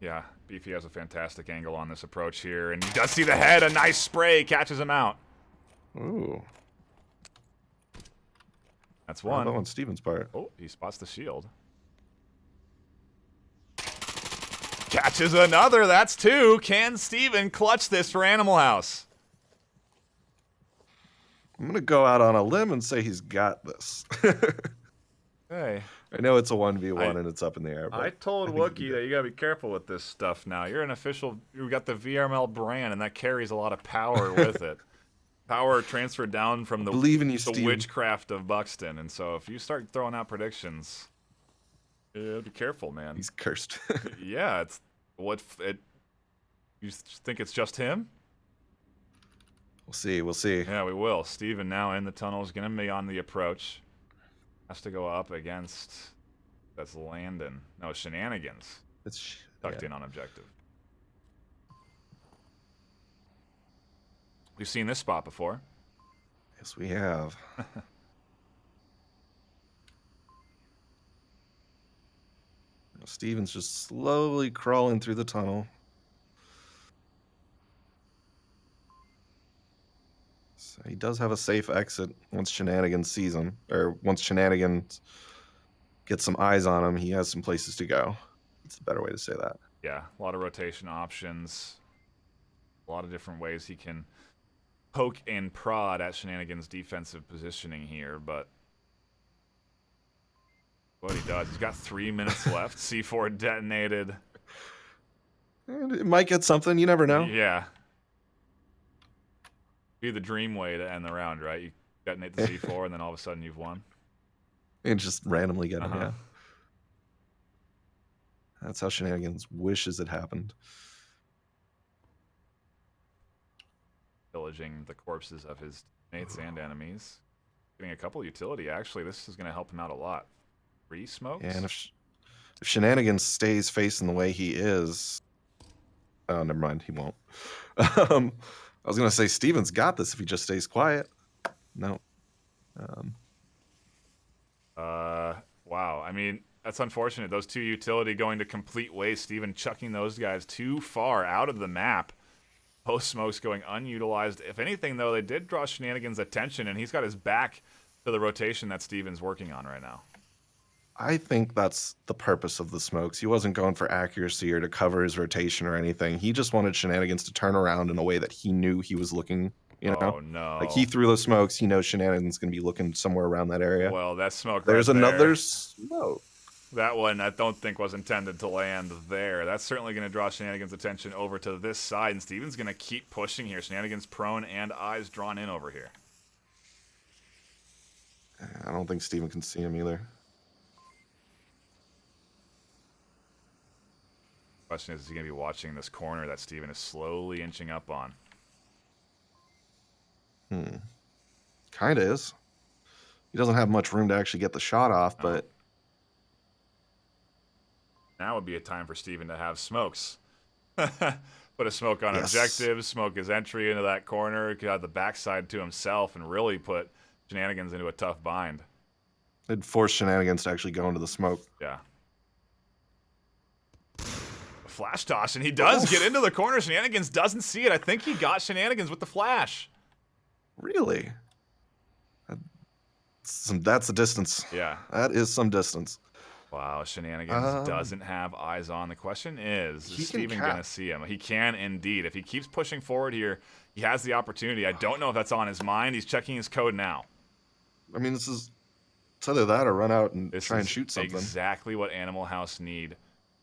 Yeah, Beefy has a fantastic angle on this approach here, and he does see the head. A nice spray catches him out. Ooh. That's one. That one's Steven's part. Oh, he spots the shield. Catches another. That's 2. Can Steven clutch this for Animal House? I'm going to go out on a limb and say he's got this. Hey. I know it's a 1v1 and it's up in the air. But I told Wookie that you got to be careful with this stuff now. You're an official. You got the VRML brand, and that carries a lot of power with it. Power transferred down from the, believe in you, the Steven. witchcraft of Buxton. And so if you start throwing out predictions, be careful, man. He's cursed. Yeah, it's what it. You think it's just him? We'll see. We'll see. Yeah, we will. Steven now in the tunnel is going to be on the approach. Has to go up against. That's Landon. No, Shenanigans. It's Tucked in on objective. We've seen this spot before. Yes, we have. Steven's just slowly crawling through the tunnel. So he does have a safe exit once Shenanigans sees him, or once Shenanigans gets some eyes on him, he has some places to go. It's a better way to say that. Yeah, a lot of rotation options. A lot of different ways he can poke and prod at Shenanigans' defensive positioning here, but what he does, he's got 3 minutes left. C4 detonated. And it might get something, you never know. Yeah. Be the dream way to end the round, right? You detonate the C4 and then all of a sudden you've won. And just randomly get him, yeah. That's how Shenanigans wishes it happened. Pillaging the corpses of his mates and enemies. Getting a couple utility, actually. This is going to help him out a lot. 3 smokes? And if Shenanigans stays facing the way he is... Oh, never mind. He won't. I was going to say Steven's got this if he just stays quiet. No. Wow. I mean, that's unfortunate. Those 2 utility going to complete waste. Steven chucking those guys too far out of the map. Post smokes going unutilized. If anything, though, they did draw Shenanigans' attention, and he's got his back to the rotation that Steven's working on right now. I think that's the purpose of the smokes. He wasn't going for accuracy or to cover his rotation or anything. He just wanted Shenanigans to turn around in a way that he knew he was looking, you know? Oh, no. Like, he threw the smokes. He knows Shenanigans going to be looking somewhere around that area. Well, that smoke There's right another there, smoke. that one I don't think was intended to land there. That's certainly going to draw Shenanigans' attention over to this side, and Steven's going to keep pushing here. Shenanigans prone and eyes drawn in over here. I don't think Steven can see him either. Question is he going to be watching this corner that Steven is slowly inching up on? Kind of is. He doesn't have much room to actually get the shot off, but now would be a time for Steven to have smokes. Put a smoke on Yes. objective, smoke his entry into that corner, got the backside to himself, and really put Shenanigans into a tough bind. it'd force Shenanigans to actually go into the smoke. Yeah. Flash toss, and he does get into the corner. Shenanigans doesn't see it. I think he got Shenanigans with the flash. Really? That's a distance. Yeah. That is some distance. Wow, Shenanigans doesn't have eyes on. The question is Steven going to see him? He can indeed. If he keeps pushing forward here, he has the opportunity. I don't know if that's on his mind. He's checking his code now. I mean, it's either that or run out and try and shoot something. Exactly what Animal House need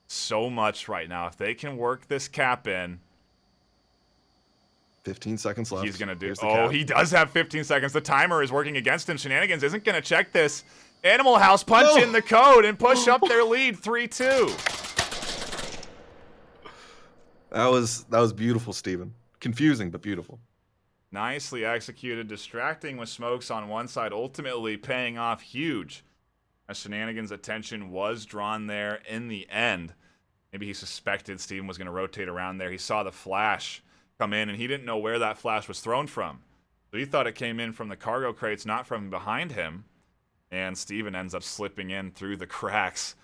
so much right now. If they can work this cap in, 15 seconds left. he's going to do. Here's the Oh, cap. he does have 15 seconds. The timer is working against him. Shenanigans isn't going to check this. Animal House punch in the code and push up their lead 3-2. That was beautiful, Steven. Confusing, but beautiful. Nicely executed, distracting with smokes on one side, ultimately paying off huge. As Shenanigans' attention was drawn there in the end. Maybe he suspected Steven was going to rotate around there. He saw the flash come in, and he didn't know where that flash was thrown from. So he thought it came in from the cargo crates, not from behind him. And Steven ends up slipping in through the cracks.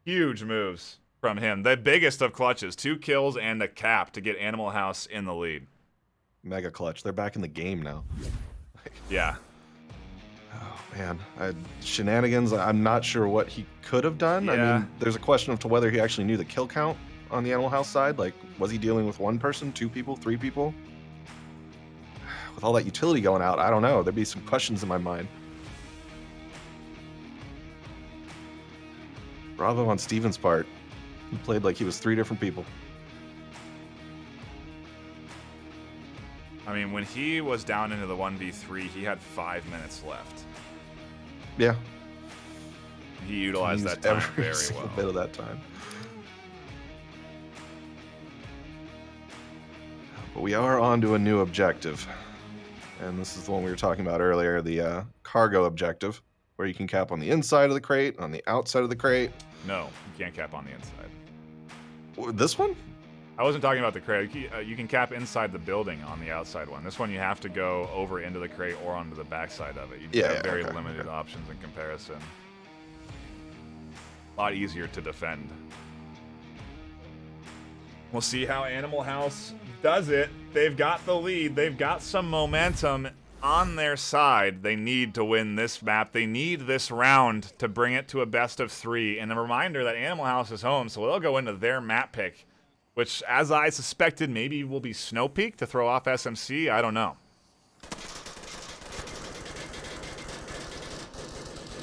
Huge moves from him. The biggest of clutches. 2 kills and a cap to get Animal House in the lead. Mega clutch. They're back in the game now. Yeah. Oh, man. Shenanigans, I'm not sure what he could have done. I Yeah. mean, there's a question of to whether he actually knew the kill count on the Animal House side. Like, was he dealing with 1 person, 2 people, 3 people? With all that utility going out, I don't know. There'd be some questions in my mind. Bravo on Steven's part. He played like he was 3 different people. I mean, when he was down into the 1v3, he had 5 minutes left. Yeah. He utilized that time very well. Bit of that time. But we are on to a new objective. And this is the one we were talking about earlier, the cargo objective, where you can cap on the inside of the crate, on the outside of the crate. No, you can't cap on the inside. This one? I wasn't talking about the crate. You can cap inside the building on the outside one. This one you have to go over into the crate or onto the backside of it. You have very limited options in comparison. A lot easier to defend. We'll see how Animal House does it. They've got the lead. They've got some momentum on their side. They need to win this map. They need this round to bring it to a best of 3. And a reminder that Animal House is home, so they'll go into their map pick, which, as I suspected, maybe will be Snow Peak to throw off SMC. I don't know.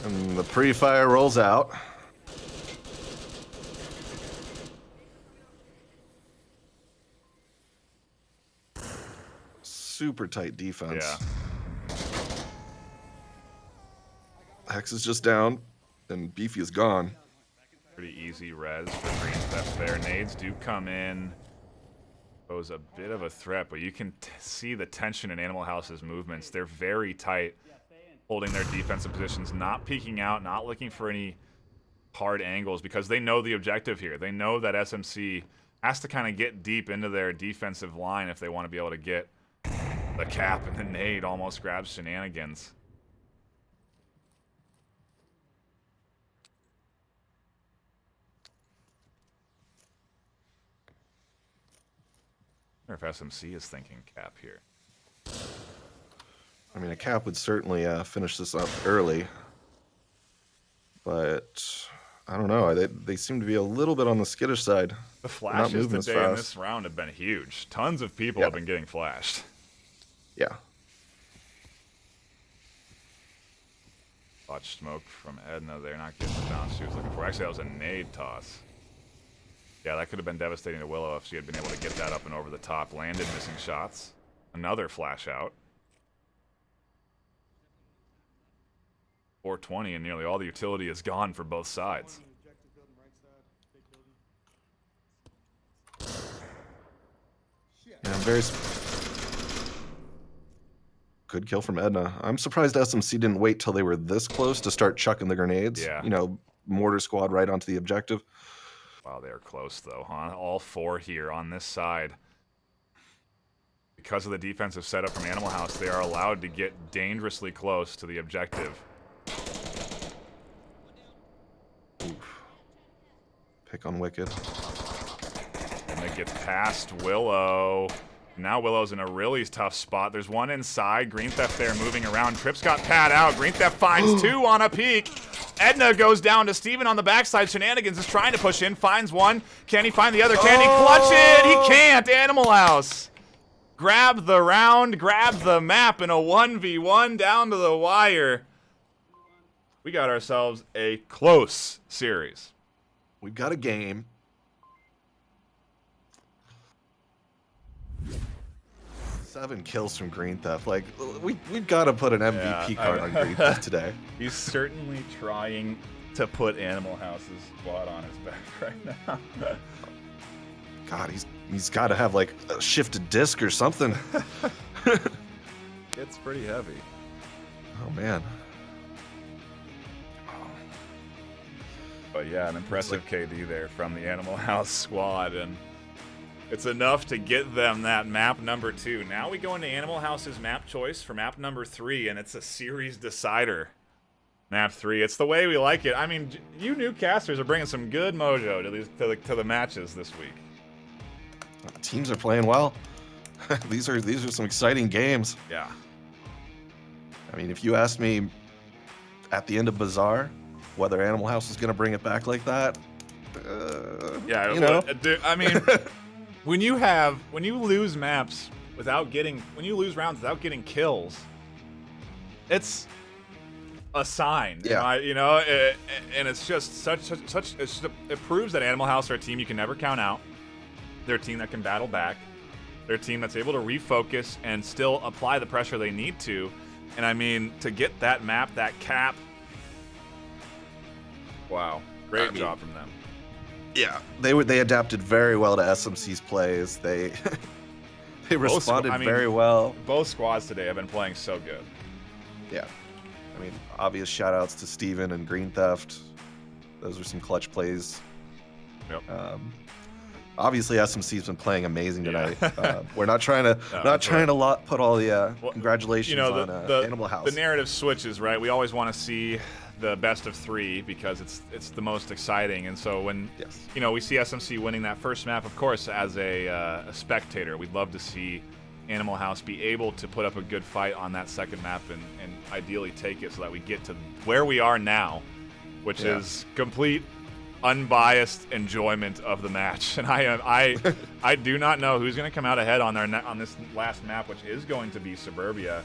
And the pre-fire rolls out. Super tight defense. Yeah. Hex is just down, and Beefy is gone. Pretty easy res for Green Theft there. Nades do come in. Pose a bit of a threat, but you can see the tension in Animal House's movements. They're very tight, holding their defensive positions, not peeking out, not looking for any hard angles, because they know the objective here. They know that SMC has to kind of get deep into their defensive line if they want to be able to get the cap, and the nade almost grabs Shenanigans. I wonder if SMC is thinking cap here. I mean, a cap would certainly finish this up early. But I don't know. They seem to be a little bit on the skittish side. The flashes moving as today in fast. this round have been huge. Tons of people Yeah. have been getting flashed. Yeah. Watch smoke from Edna there, not getting the bounce she was looking for. Actually, that was a nade toss. Yeah, that could have been devastating to Willow if she had been able to get that up and over the top. Landed missing shots. Another flash out. 420, and nearly all the utility is gone for both sides. Yeah, I'm very. Good kill from Edna. I'm surprised SMC didn't wait till they were this close to start chucking the grenades. Yeah. You know, mortar squad right onto the objective. Wow, they're close, though, huh? All 4 here on this side. Because of the defensive setup from Animal House, they are allowed to get dangerously close to the objective. Oof. Pick on Wicked. And it gets past Willow. Now Willow's in a really tough spot. There's one inside. Green Theft there moving around. Trips got Pat out. Green Theft finds 2 on a peek. Edna goes down to Steven on the backside. Shenanigans is trying to push in. Finds one. Can he find the other? Can he clutch it? He can't. Animal House. Grab the round. Grab the map in a 1v1 down to the wire. We got ourselves a close series. We've got a game. 7 kills from Green Theft. Like, we've got to put an MVP card on Green Theft today. He's certainly trying to put Animal House's squad on his back right now. God, he's got to have like a shifted disc or something. It's pretty heavy. Oh man. But yeah, an impressive KD there from the Animal House squad, and it's enough to get them that map number 2. Now we go into Animal House's map choice for map number 3, and it's a series decider. Map 3. It's the way we like it. I mean, you new casters are bringing some good mojo to the matches this week. Teams are playing well. These are some exciting games. Yeah. I mean, if you asked me at the end of Bazaar whether Animal House is going to bring it back like that, yeah, you know. I mean, when you lose maps when you lose rounds without getting kills, it's a sign. Yeah. And it's just it proves that Animal House are a team you can never count out. They're a team that can battle back. They're a team that's able to refocus and still apply the pressure they need to. And I mean, to get that map, that cap, wow, great job from them. Yeah, they adapted very well to SMC's plays. They responded very well. Both squads today have been playing so good. Yeah, I mean, obvious shout outs to Steven and Green Theft. Those are some clutch plays. Yep. Obviously, SMC's been playing amazing tonight. Yeah. We're not trying to put all the congratulations on the Animal House. The narrative switches, right? We always want to see the best of 3 because it's the most exciting. And so when we see SMC winning that first map, of course, as a spectator, we'd love to see Animal House be able to put up a good fight on that second map and ideally take it so that we get to where we are now, which is complete unbiased enjoyment of the match. And I do not know who's going to come out ahead on this last map, which is going to be Suburbia,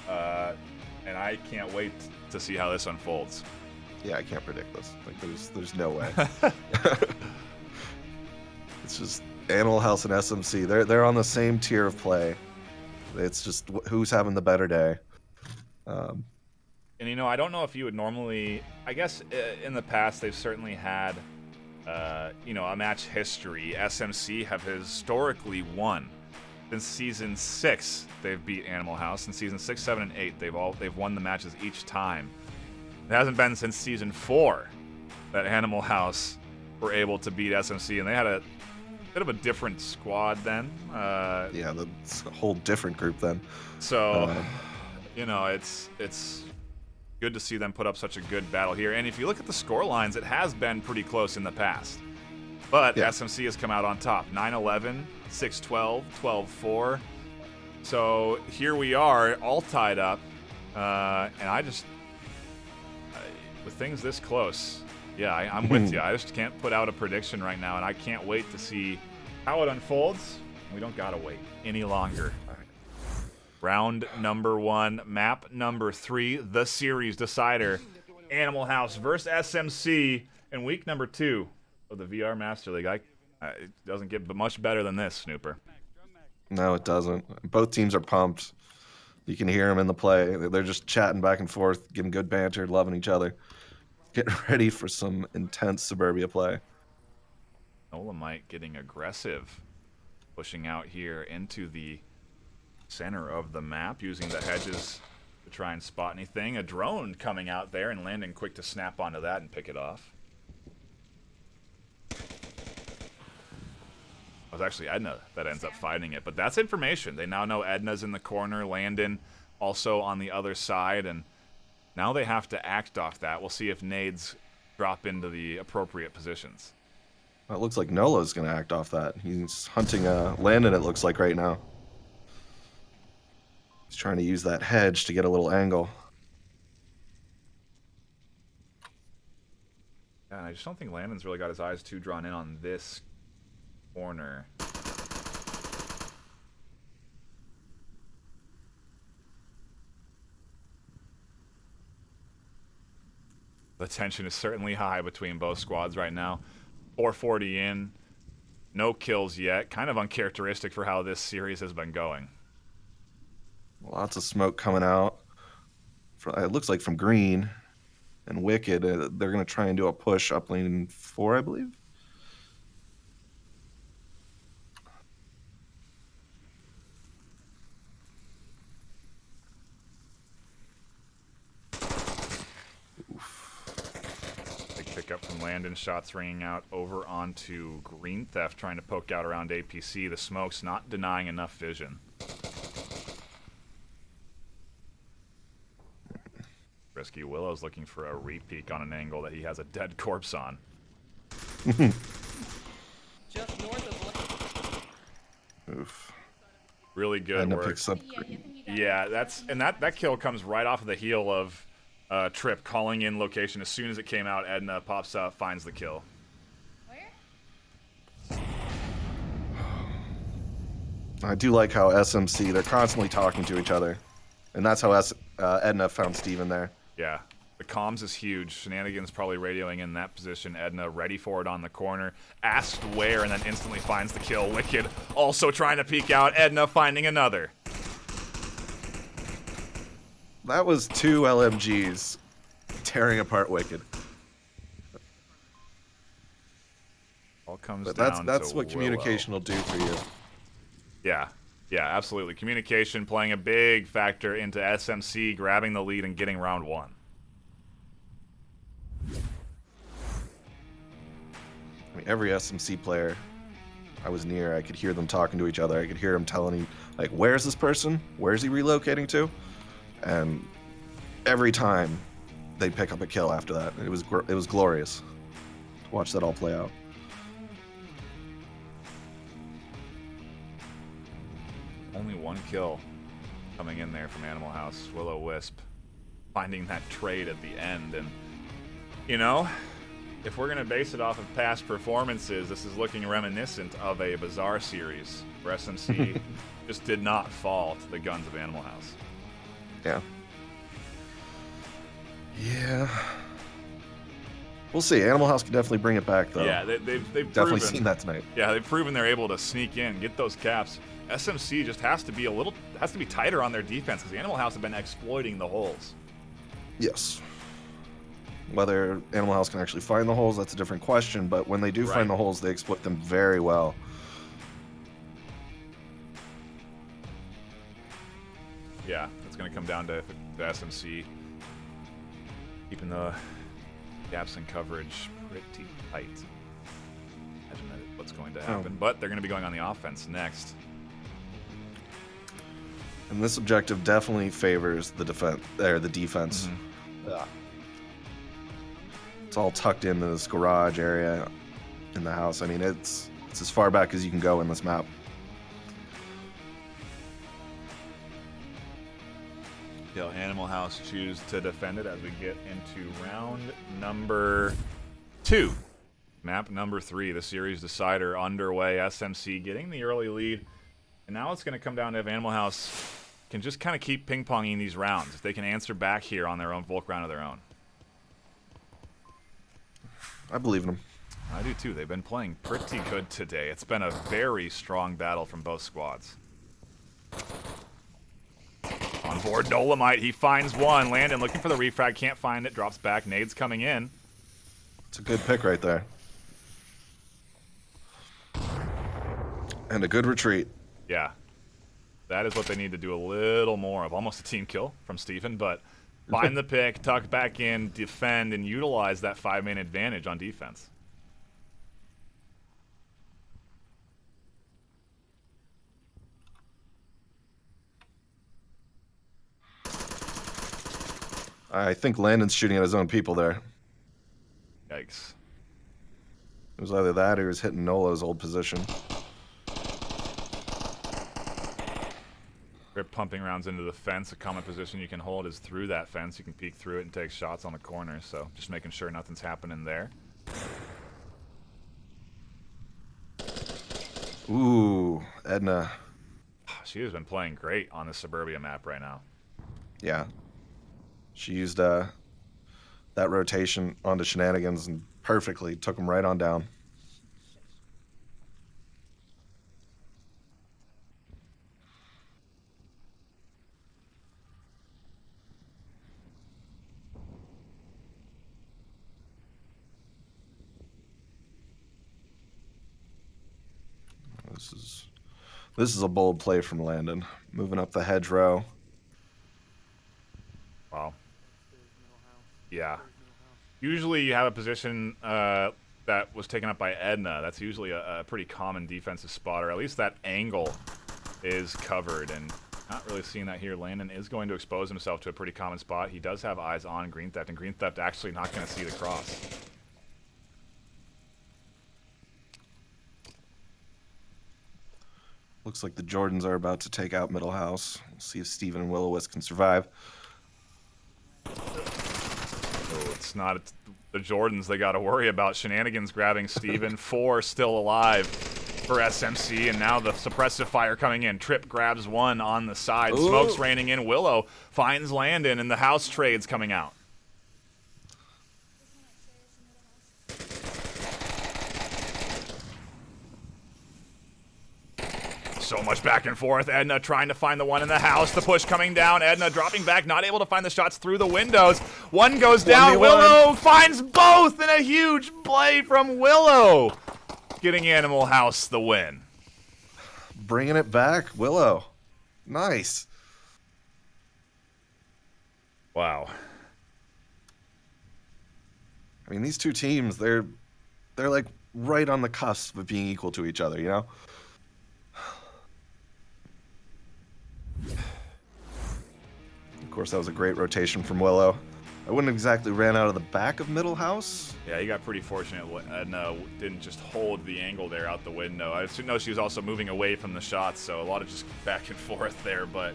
and I can't wait to see how this unfolds. Yeah, I can't predict this. Like, there's no way. It's just Animal House and SMC. They're on the same tier of play. It's just who's having the better day. And I don't know if you would normally. I guess in the past they've certainly had, a match history. SMC have historically won. Since season 6, they've beat Animal House. In season 6, 7, and 8, they've won the matches each time. It hasn't been since season 4 that Animal House were able to beat SMC, and they had a bit of a different squad then. It's a whole different group then. So, it's good to see them put up such a good battle here. And if you look at the score lines, it has been pretty close in the past. But SMC has come out on top. 9-11, 6-12, 12-4. So here we are, all tied up. And with things this close, I'm with you. I just can't put out a prediction right now, and I can't wait to see how it unfolds. We don't gotta wait any longer. Round number 1, map number 3, the series decider. Animal House versus SMC in week number 2 of the VR Master League. It doesn't get much better than this, Snooper. No, it doesn't. Both teams are pumped. You can hear them in the play. They're just chatting back and forth, giving good banter, loving each other. Getting ready for some intense Suburbia play. Olamite getting aggressive, pushing out here into the center of the map, using the hedges to try and spot anything. A drone coming out there and landing quick to snap onto that and pick it off. It was actually Edna that ends up finding it, but that's information. They now know Edna's in the corner, Landon also on the other side, and now they have to act off that. We'll see if nades drop into the appropriate positions. Well, it looks like Nola's going to act off that. He's hunting Landon, it looks like, right now. He's trying to use that hedge to get a little angle. Yeah, and I just don't think Landon's really got his eyes too drawn in on this corner. The tension is certainly high between both squads right now. 440 in, no kills yet. Kind of uncharacteristic for how this series has been going. Lots of smoke coming out. It looks like from Green and Wicked. They're going to try and do a push up lane 4, I believe. Up from Landon, shots ringing out over onto Green Theft, trying to poke out around APC. The smoke's not denying enough vision. Risky Willow's looking for a re-peek on an angle that he has a dead corpse on. Just north of Oof. Really good Edna work. picks up. Yeah, that kill comes right off of the heel of Trip calling in location. As soon as it came out, Edna pops up, finds the kill. Where? I do like how SMC, they're constantly talking to each other. And that's how Edna found Steven there. Yeah, the comms is huge. Shenanigans probably radioing in that position. Edna ready for it on the corner. Asked where and then instantly finds the kill. Wicked also trying to peek out. Edna finding another. That was 2 LMGs tearing apart Wicked. All comes But down that's to what communication Willow. will do for you. Yeah, absolutely. Communication playing a big factor into SMC grabbing the lead and getting round 1. I mean, every SMC player I was near, I could hear them talking to each other. I could hear them telling me, like, where's this person? Where's he relocating to? And every time they'd pick up a kill after that. It was glorious to watch that all play out. Only 1 kill coming in there from Animal House. Will-O-Wisp finding that trade at the end. And, you know, if we're going to base it off of past performances, this is looking reminiscent of a Bazaar series where SMC just did not fall to the guns of Animal House. Yeah. Yeah. We'll see. Animal House can definitely bring it back, though. Yeah, they've definitely proven, seen that tonight. Yeah, they've proven they're able to sneak in, get those caps. SMC just has to be tighter on their defense because Animal House have been exploiting the holes. Yes. Whether Animal House can actually find the holes, that's a different question. But when they do find the holes, they exploit them very well. Yeah, it's going to come down to the SMC keeping the gaps in coverage pretty tight. Imagine that what's going to happen. But they're going to be going on the offense next. And this objective definitely favors the defense. Yeah. It's all tucked into this garage area in the house. I mean, it's as far back as you can go in this map. Yeah, Animal House choose to defend it as we get into round number 2. Map number 3, the series decider underway. SMC getting the early lead. And now it's going to come down to if Animal House can just kind of keep ping-ponging these rounds. If they can answer back here on their own Volk round of their own. I believe in them. I do too. They've been playing pretty good today. It's been a very strong battle from both squads. On board Dolomite, he finds one. Landon looking for the refrag, can't find it, drops back. Nades coming in. It's a good pick right there. And a good retreat. Yeah. That is what they need to do a little more of. Almost a team kill from Steven, but find the pick, tuck back in, defend, and utilize that 5-man advantage on defense. I think Landon's shooting at his own people there. Yikes. It was either that or he was hitting Nolo's old position. Rip pumping rounds into the fence. A common position you can hold is through that fence. You can peek through it and take shots on the corner. So just making sure nothing's happening there. Ooh, Edna. She has been playing great on the Suburbia map right now. Yeah. She used that rotation onto Shenanigans and perfectly took him right on down. This is a bold play from Landon. Moving up the hedgerow. Wow. Yeah. Usually you have a position that was taken up by Edna. That's usually a pretty common defensive spot, or at least that angle is covered. And not really seeing that here. Landon is going to expose himself to a pretty common spot. He does have eyes on Green Theft, and Green Theft actually not going to see the cross. Looks like the Jordans are about to take out Middle House. We'll see if Steven and Will-O-Wisp can survive. Oh, it's not the Jordans they got to worry about. Shenanigans grabbing Steven. 4 still alive for SMC, and now the suppressive fire coming in. Trip grabs 1 on the side. Ooh. Smoke's raining in. Willow finds Landon, and the house trades coming out. So much back and forth. Edna trying to find the one in the house. The push coming down. Edna dropping back, not able to find the shots through the windows. One goes down. 1v1. Willow finds both in a huge play from Willow. Getting Animal House the win. Bringing it back, Willow. Nice. Wow. I mean, these two teams, they're like right on the cusp of being equal to each other, you know? Of course, that was a great rotation from Willow. I wouldn't exactly ran out of the back of Middle House. Yeah, he got pretty fortunate. Edna didn't just hold the angle there out the window. I know she was also moving away from the shots, so a lot of just back and forth there. But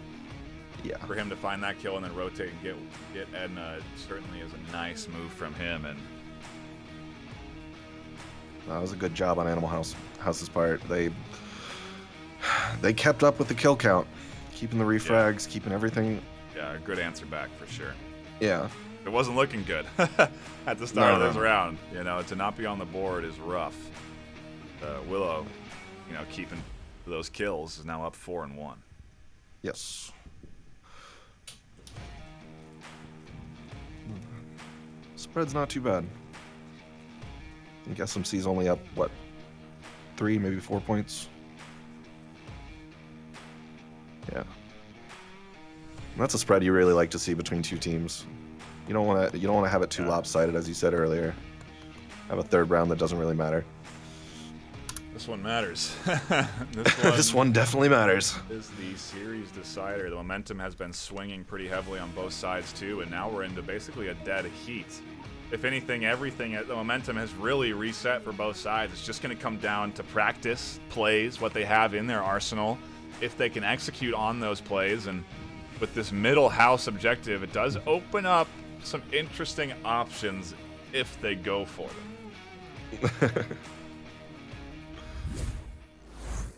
Yeah. for him to find that kill and then rotate and get Edna, it certainly is a nice move from him. And That was a good job on Animal House's part. They kept up with the kill count, keeping the refrags, keeping everything. yeah, a good answer back for sure. Yeah. It wasn't looking good at the start of this round. You know, to not be on the board is rough. Willow, you know, keeping those kills is now up 4-1. Yes. Spread's not too bad. I think SMC's only up, what, 3, maybe 4 points? Yeah. And that's a spread you really like to see between two teams. You don't want to have it too lopsided, as you said earlier. Have a third round that doesn't really matter. This one matters. This one definitely matters. Is the series decider. The momentum has been swinging pretty heavily on both sides too, and now we're into basically a dead heat. If anything, the momentum has really reset for both sides. It's just going to come down to practice, plays, what they have in their arsenal, if they can execute on those plays. And with this middle house objective, it does open up some interesting options if they go for them.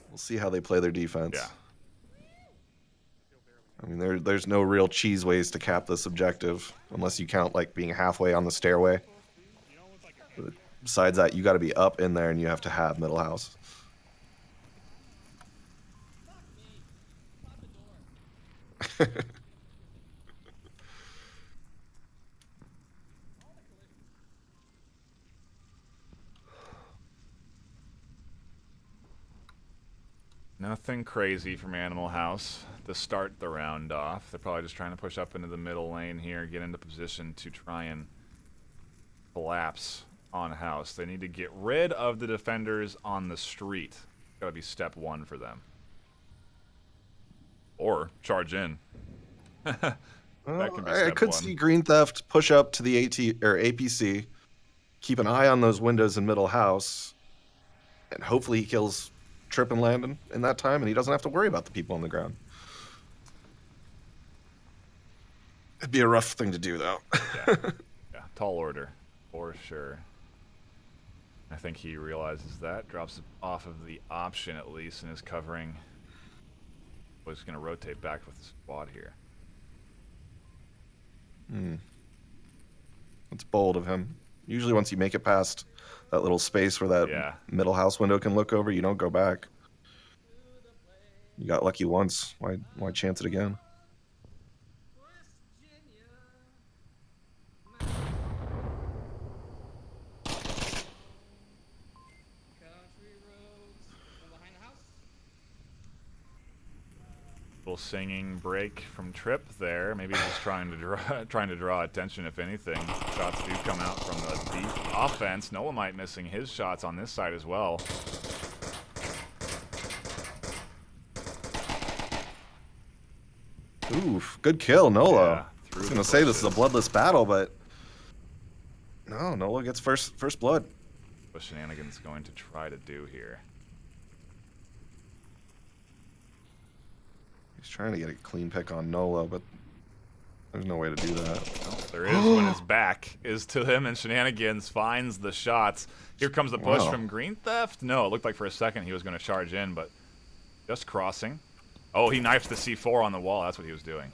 We'll see how they play their defense. Yeah. I mean, there's no real cheese ways to cap this objective, unless you count like being halfway on the stairway. But besides that, you got to be up in there, and you have to have middle house. Nothing crazy from Animal House to start the round off. They're probably just trying to push up into the middle lane here, get into position to try and collapse on House. They need to get rid of the defenders on the street. Gotta be step one for them. Or charge in. That could be I step could one. see Green Theft push up to the APC, keep an eye on those windows in middle house, and hopefully he kills Trip and Landon in that time, and he doesn't have to worry about the people on the ground. It'd be a rough thing to do, though. Yeah, tall order, for sure. I think he realizes that, drops off of the option at least, and is covering. Was going to rotate back with the squad here. It's bold of him. Usually once you make it past that little space where that middle house window can look over, you don't go back. You got lucky once. Why chance it again? Little singing break from Trip there. Maybe just trying to draw attention, if anything. Shots do come out from the deep offense. Nolamite missing his shots on this side as well. Oof, good kill, Nola. Yeah, I was gonna say this is a bloodless battle, but no, Nola gets first blood. What Shenanigan's going to try to do here? He's trying to get a clean pick on Nola, but there's no way to do that. Well, there is when his back is to him, and Shenanigans finds the shots. Here comes the push from Green Theft. No, it looked like for a second he was going to charge in, but just crossing. Oh, he knifed the C4 on the wall. That's what he was doing.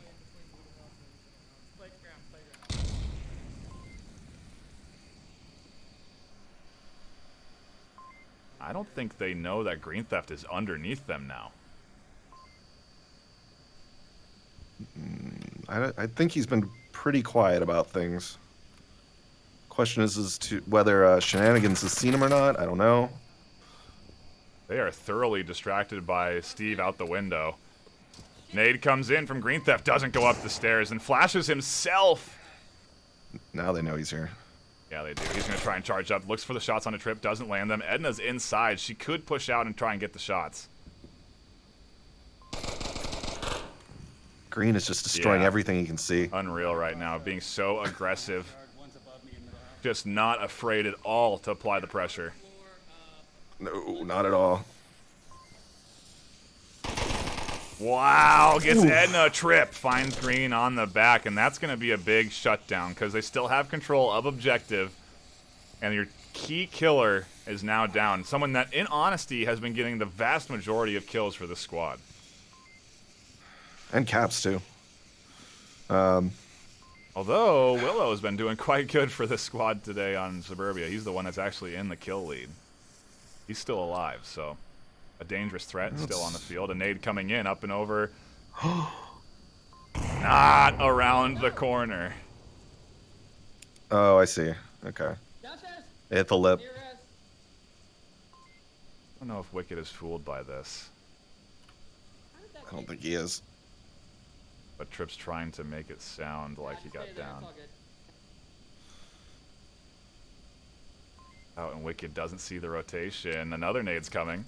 I don't think they know that Green Theft is underneath them now. I think he's been pretty quiet about things. Question is as to whether Shenanigans has seen him or not. I don't know. They are thoroughly distracted by Steve out the window. Nade comes in from Green Theft, doesn't go up the stairs, and flashes himself. Now they know he's here. Yeah, they do. He's going to try and charge up. Looks for the shots on a Trip, doesn't land them. Edna's inside. She could push out and try and get the shots. Green is just destroying everything he can see. Unreal right now, being so aggressive. Just not afraid at all to apply the pressure. No, not at all. Wow, gets Edna a Trip. Finds Green on the back, and that's going to be a big shutdown because they still have control of objective, and your key killer is now down. Someone that, in honesty, has been getting the vast majority of kills for this squad. And Caps, too. Although, Willow has been doing quite good for this squad today on Suburbia. He's the one that's actually in the kill lead. He's still alive, so a dangerous threat still on the field. A nade coming in, up and over. Not around the corner. Oh, I see. Okay. Hit the lip. I don't know if Wicked is fooled by this. I don't think he is. But Trip's trying to make it sound like he got down. Oh, and Wicked doesn't see the rotation. Another nade's coming.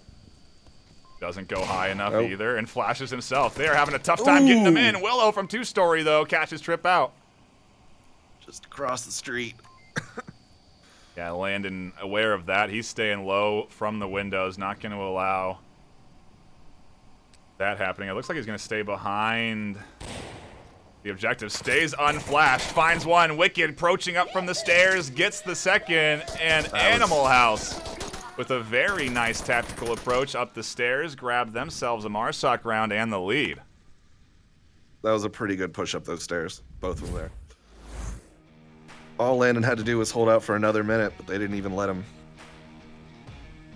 Doesn't go high enough either, and flashes himself. They are having a tough time getting them in. Willow from two-story, though, catches Trip out. Just across the street. Yeah, Landon aware of that. He's staying low from the windows, not going to allow that happening. It looks like he's going to stay behind the objective. Stays unflashed, finds one. Wicked approaching up from the stairs, gets the second, and Animal House with a very nice tactical approach up the stairs, grabbed themselves a Marsoc round and the lead. That was a pretty good push up those stairs, both of them there. All Landon had to do was hold out for another minute, but they didn't even let him.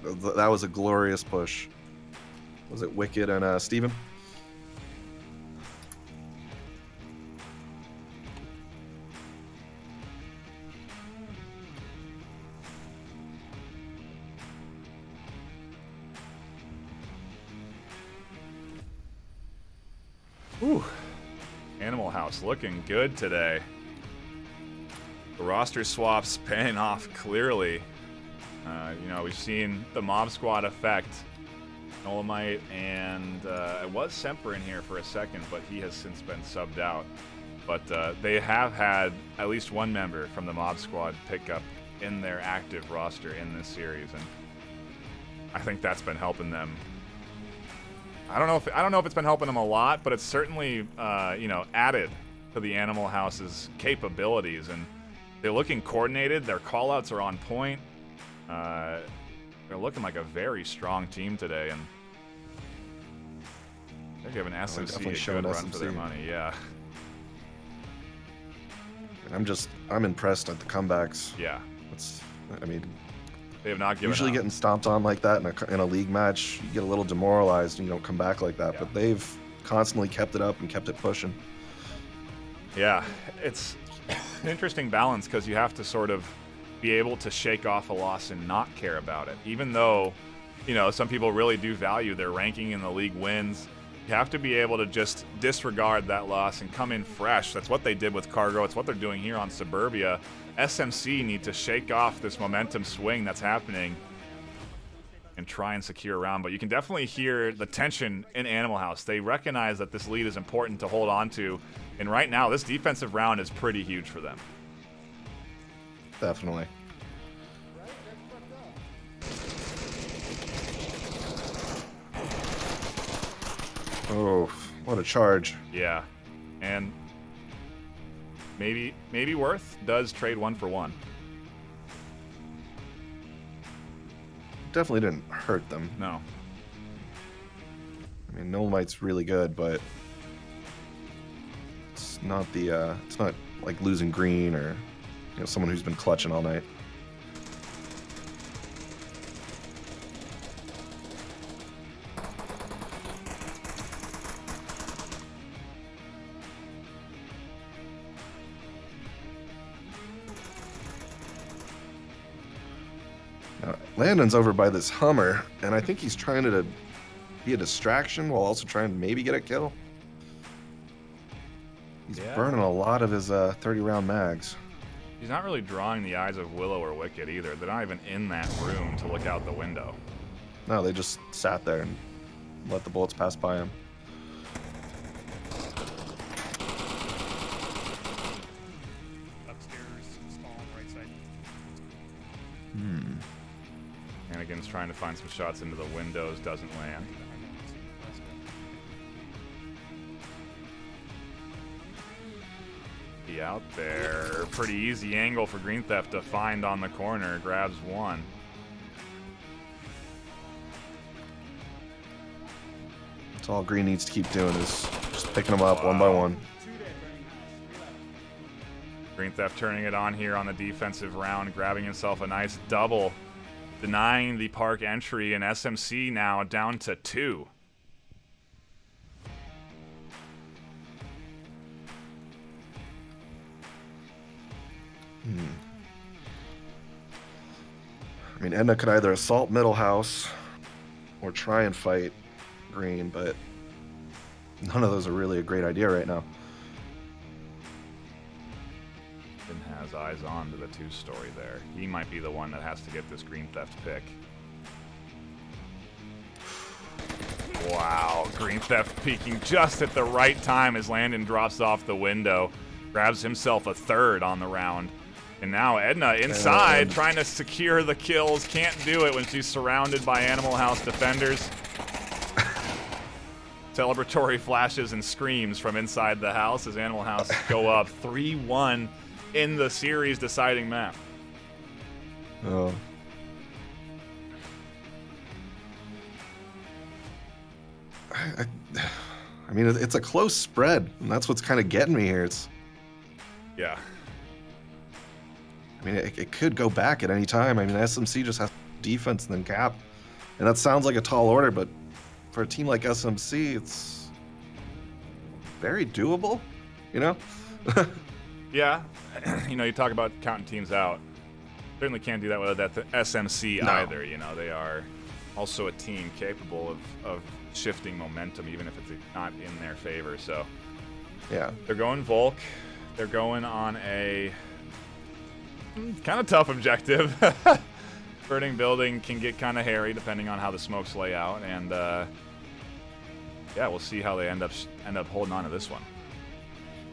That was a glorious push. Was it Wicked and Steven? Whew. Animal House looking good today. The roster swaps paying off clearly. You know, we've seen the Mob Squad effect. Dolomite and it was Semper in here for a second, but he has since been subbed out. But they have had at least one member from the Mob Squad pick up in their active roster in this series, and I think that's been helping them. I don't know if it's been helping them a lot, but it's certainly you know, added to the Animal House's capabilities, and they're looking coordinated. Their callouts are on point. They're looking like a very strong team today, and they're giving SMC a good run for their money. Yeah. I'm impressed at the comebacks. Yeah. I mean, they have not given usually up. Getting stomped on like that in a league match, you get a little demoralized and you don't come back like that. Yeah. But they've constantly kept it up and kept it pushing. Yeah, it's an interesting balance because you have to sort of be able to shake off a loss and not care about it. Even though, you know, some people really do value their ranking in the league wins, you have to be able to just disregard that loss and come in fresh. That's what they did with Cargo. It's what they're doing here on Suburbia. SMC need to shake off this momentum swing that's happening and try and secure a round. But you can definitely hear the tension in Animal House. They recognize that this lead is important to hold on to. And right now, this defensive round is pretty huge for them. Definitely. Oh, what a charge. Yeah. And maybe Worth does trade 1 for 1. Definitely didn't hurt them. No. I mean, Nolemite's really good, but it's not it's not like losing green or, you know, someone who's been clutching all night. Landon's over by this Hummer, and I think he's trying to be a distraction while also trying to maybe get a kill. He's burning a lot of his 30-round mags. He's not really drawing the eyes of Willow or Wicked either. They're not even in that room to look out the window. No, they just sat there and let the bullets pass by him. Upstairs, small, right side. Hannigan's trying to find some shots into the windows, doesn't land. He out there. Pretty easy angle for Green Theft to find on the corner. Grabs one. That's all Green needs to keep doing is just picking them up one by one. Green Theft turning it on here on the defensive round, grabbing himself a nice double, denying the park entry, and SMC now down to 2. I mean, Edna could either assault Middle House or try and fight Green, but none of those are really a great idea right now. And has eyes on to the 2-story there. He might be the one that has to get this Green Theft pick. Wow, Green Theft peeking just at the right time as Landon drops off the window. Grabs himself a 3rd on the round. And now Edna inside trying to secure the kills. Can't do it when she's surrounded by Animal House defenders. Celebratory flashes and screams from inside the house as Animal House go up 3-1 in the series deciding map. Oh. I mean, it's a close spread, and that's what's kind of getting me here. Yeah. I mean, it could go back at any time. I mean, SMC just has defense and then cap. And that sounds like a tall order, but for a team like SMC, it's very doable, you know? Yeah. You know, you talk about counting teams out. Certainly can't do that with that SMC either. You know, they are also a team capable of shifting momentum, even if it's not in their favor. So Yeah. they're going Volk. They're going on a kind of tough objective. Burning building can get kind of hairy depending on how the smokes lay out, and yeah, we'll see how they end up holding on to this one.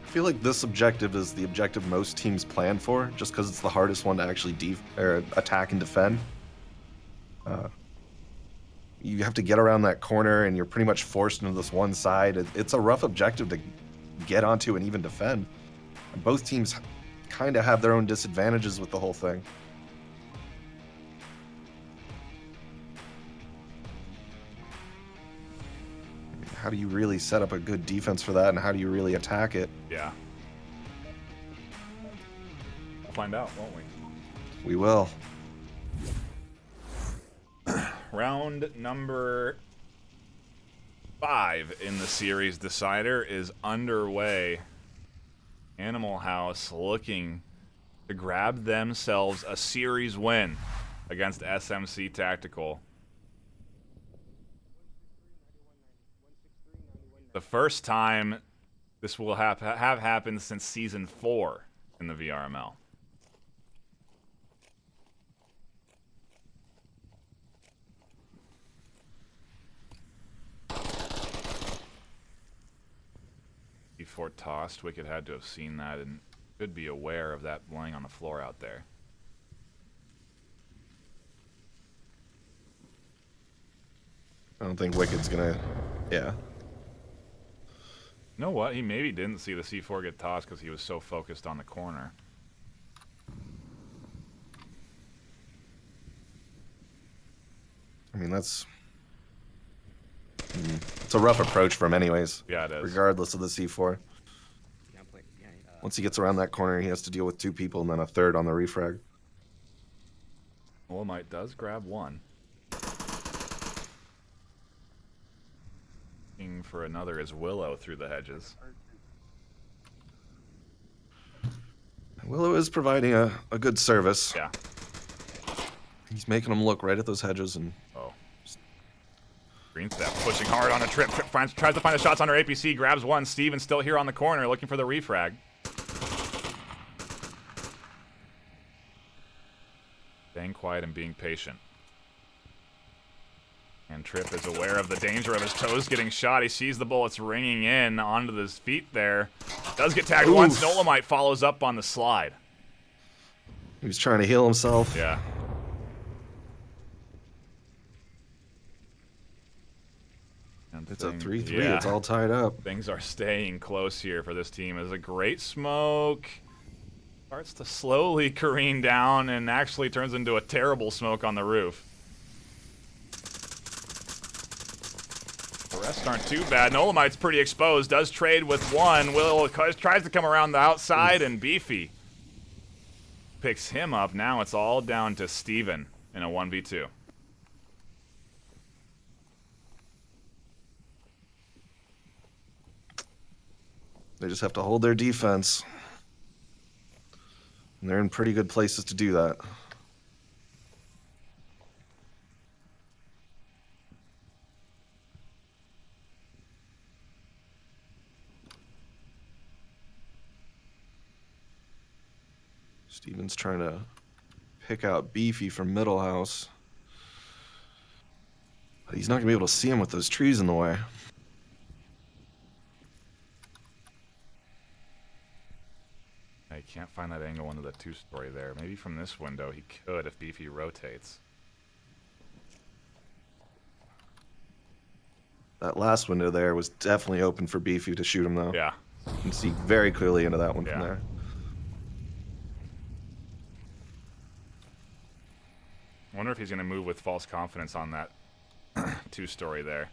I feel like this objective is the objective most teams plan for, just because it's the hardest one to actually attack and defend. You have to get around that corner, and you're pretty much forced into this one side. It's a rough objective to get onto and even defend. And both teams kind of have their own disadvantages with the whole thing. How do you really set up a good defense for that, and how do you really attack it? Yeah. We'll find out, won't we? We will. Round number 5 in the series decider is underway. Animal House looking to grab themselves a series win against SMC Tactical. The first time this will have happened since Season 4 in the VRML. Before tossed, Wicked had to have seen that and should be aware of that laying on the floor out there. I don't think Wicked's gonna... Yeah. You know what? He maybe didn't see the C4 get tossed because he was so focused on the corner. I mean, that's... It's a rough approach for him anyways. Yeah, it is. Regardless of the C4. Once he gets around that corner, he has to deal with 2 people and then a third on the refrag. Olamite does grab one. Looking for another is Willow through the hedges. Willow is providing a good service. Yeah. He's making them look right at those hedges and... Oh. Green step pushing hard on a trip. Trip tries to find the shots under APC, grabs one. Steven's still here on the corner looking for the refrag. Staying quiet and being patient. And Trip is aware of the danger of his toes getting shot. He sees the bullets ringing in onto his feet there. Does get tagged once. Nolamite follows up on the slide. He was trying to heal himself. Yeah. It's a 3-3. Yeah. It's all tied up. Things are staying close here for this team. It's a great smoke. Starts to slowly careen down and actually turns into a terrible smoke on the roof. The rest aren't too bad. Nolamite's pretty exposed. Does trade with one. Will tries to come around the outside, and Beefy picks him up. Now it's all down to Steven in a 1v2. They just have to hold their defense. And they're in pretty good places to do that. Steven's trying to pick out Beefy from Middle House. But he's not going to be able to see him with those trees in the way. I can't find that angle into the 2-story there. Maybe from this window he could if Beefy rotates. That last window there was definitely open for Beefy to shoot him, though. Yeah. You can see very clearly into that one from Yeah. there. I wonder if he's going to move with false confidence on that 2-story there.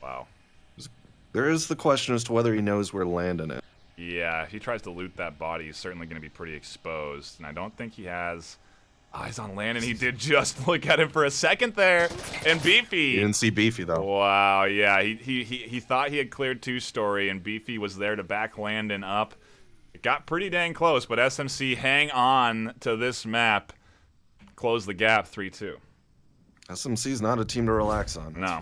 Wow. There is the question as to whether he knows where Landon is. Yeah, if he tries to loot that body, he's certainly going to be pretty exposed. And I don't think he has eyes on Landon. He did just look at him for a second there. And Beefy. You didn't see Beefy, though. Wow, yeah. He thought he had cleared 2-story, and Beefy was there to back Landon up. It got pretty dang close, but SMC hang on to this map. Close the gap 3-2. SMC's not a team to relax on. No.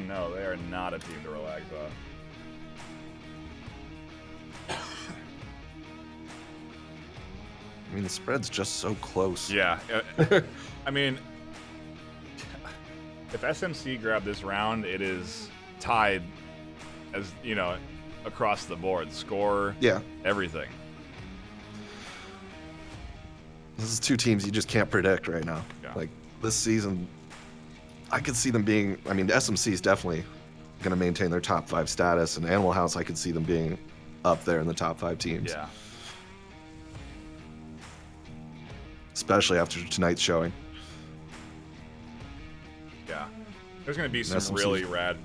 No, they are not a team to relax on. I mean, the spread's just so close. Yeah. I mean, if SMC grab this round, it is tied as, you know, across the board. Score, Yeah. everything. This is two teams you just can't predict right now. Yeah. Like, this season, I could see them being... I mean, SMC is definitely going to maintain their top 5 status, and Animal House, I could see them being up there in the top 5 teams. Yeah. Especially after tonight's showing. Yeah. There's going to be some SMC 's really rad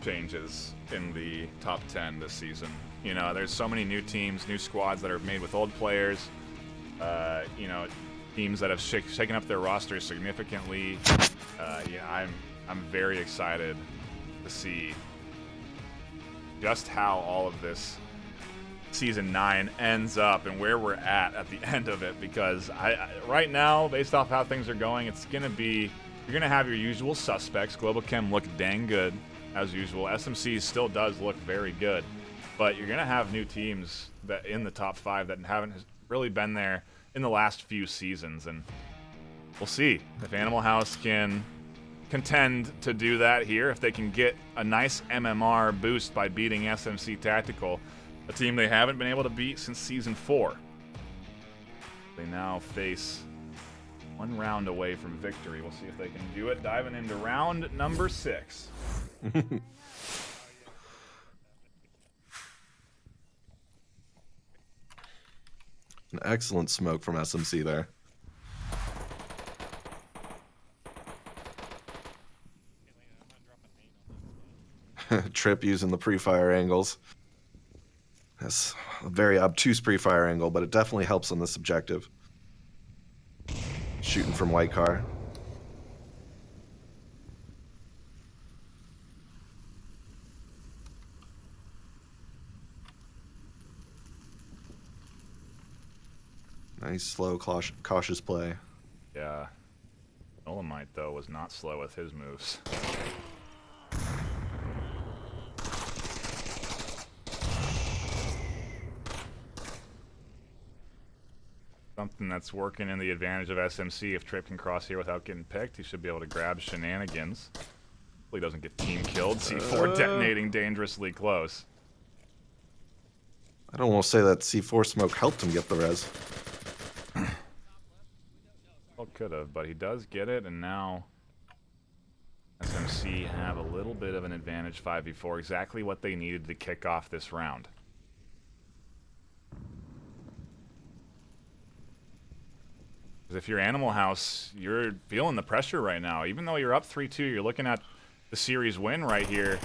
changes in the top 10 this season. You know, there's so many new teams, new squads that are made with old players. You know, teams that have shaken up their rosters significantly. Yeah, I'm very excited to see just how all of this Season 9 ends up and where we're at the end of it, because right now, based off how things are going, it's going to be, you're going to have your usual suspects. Global Chem look dang good, as usual. SMC still does look very good, but you're going to have new teams that in the top 5 that haven't really been there in the last few seasons, and we'll see if Animal House can contend to do that here, if they can get a nice MMR boost by beating SMC Tactical, a team they haven't been able to beat since Season 4. They now face one round away from victory. We'll see if they can do it. Diving into round number 6. An excellent smoke from SMC there. Trip using the pre-fire angles. That's a very obtuse pre-fire angle, but it definitely helps on this objective. Shooting from white car. Nice, slow, cautious play. Yeah. Dolomite, though, was not slow with his moves. Something that's working in the advantage of SMC. If Trip can cross here without getting picked, he should be able to grab Shenanigans. Hopefully he doesn't get team killed. C4 detonating dangerously close. I don't want to say that C4 smoke helped him get the res. Well, could have, but he does get it, and now SMC have a little bit of an advantage 5v4. Exactly what they needed to kick off this round. Because if you're Animal House, you're feeling the pressure right now. Even though you're up 3-2, you're looking at the series win right here.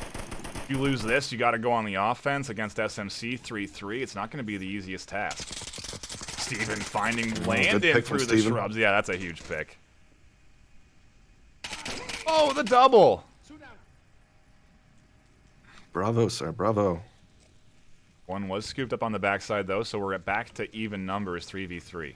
If you lose this, you got to go on the offense against SMC 3-3. It's not going to be the easiest task. Steven finding Landon through the shrubs. Yeah, that's a huge pick. Oh, the double! Bravo, sir, bravo. One was scooped up on the backside, though, so we're back to even numbers, 3v3.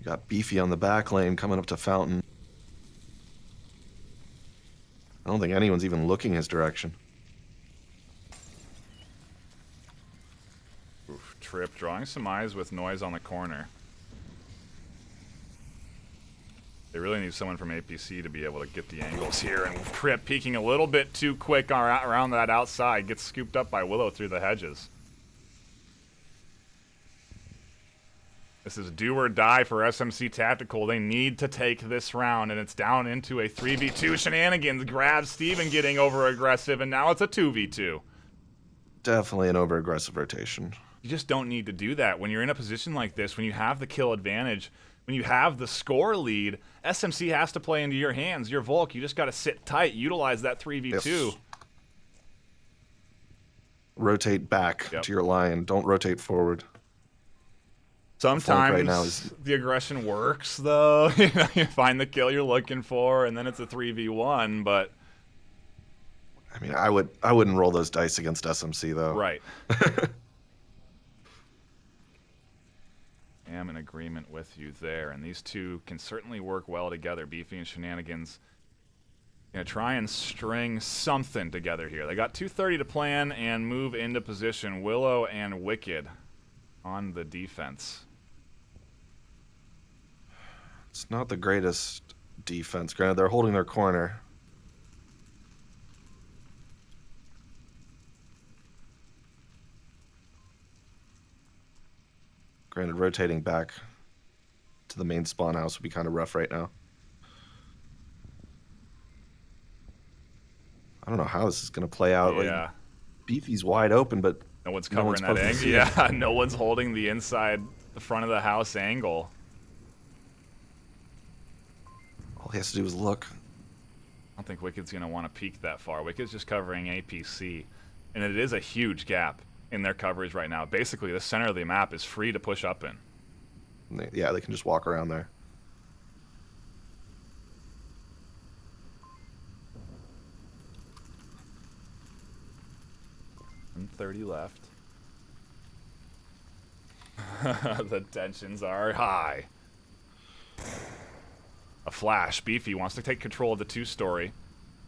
Got Beefy on the back lane coming up to Fountain. I don't think anyone's even looking his direction. Oof, Trip drawing some eyes with noise on the corner. They really need someone from APC to be able to get the angles here, and Trip peeking a little bit too quick around that outside, gets scooped up by Willow through the hedges. This is do or die for SMC Tactical. They need to take this round, and it's down into a 3v2. Shenanigans grabs Steven getting over-aggressive, and now it's a 2v2. Definitely an over-aggressive rotation. You just don't need to do that. When you're in a position like this, when you have the kill advantage, when you have the score lead, SMC has to play into your hands. You're Volk. You just got to sit tight, utilize that 3v2. Yes. Rotate back to your line. Don't rotate forward. Sometimes right now is the aggression works, though. You find the kill you're looking for, and then it's a 3v1, but... I mean, I wouldn't roll those dice against SMC, though. Right. Am in agreement with you there, and these two can certainly work well together. Beefy and Shenanigans gonna try and string something together here. They got 2:30 to plan and move into position. Willow and Wicked on the defense. It's not the greatest defense. Granted, they're holding their corner. Granted, rotating back to the main spawn house would be kind of rough right now. I don't know how this is going to play out. Yeah. Like, Beefy's wide open, but No one's covering that angle. Yeah, no one's holding the inside, the front of the house angle. All he has to do is look. I don't think Wicked's going to want to peek that far. Wicked's just covering APC, and it is a huge gap in their coverage right now. Basically, the center of the map is free to push up in. Yeah, they can just walk around there. And 30 left. The tensions are high. A flash. Beefy wants to take control of the two-story.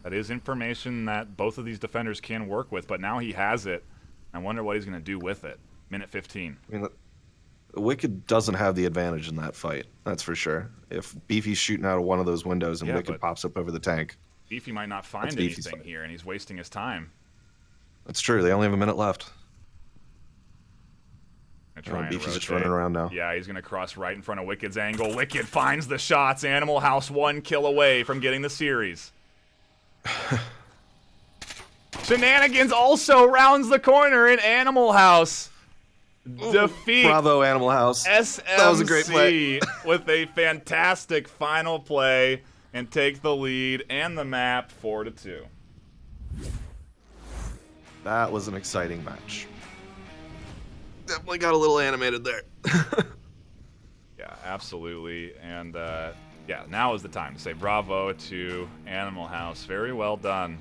That is information that both of these defenders can work with, but now he has it. I wonder what he's going to do with it. Minute 15. I mean, Wicked doesn't have the advantage in that fight, that's for sure. If Beefy's shooting out of one of those windows and Yeah, Wicked but pops up over the tank. Beefy might not find Beefy's anything fight. here, and he's wasting his time. That's true. They only have a minute left. Beefy's just running around now. Yeah, he's going to cross right in front of Wicked's angle. Wicked finds the shots. Animal House 1 kill away from getting the series. Shenanigans also rounds the corner in Animal House. Defeat Bravo, Animal House. SMC That was a great play. with a fantastic final play and take the lead and the map 4-2. That was an exciting match. Definitely got a little animated there. Yeah, absolutely. And yeah, now is the time to say bravo to Animal House. Very well done.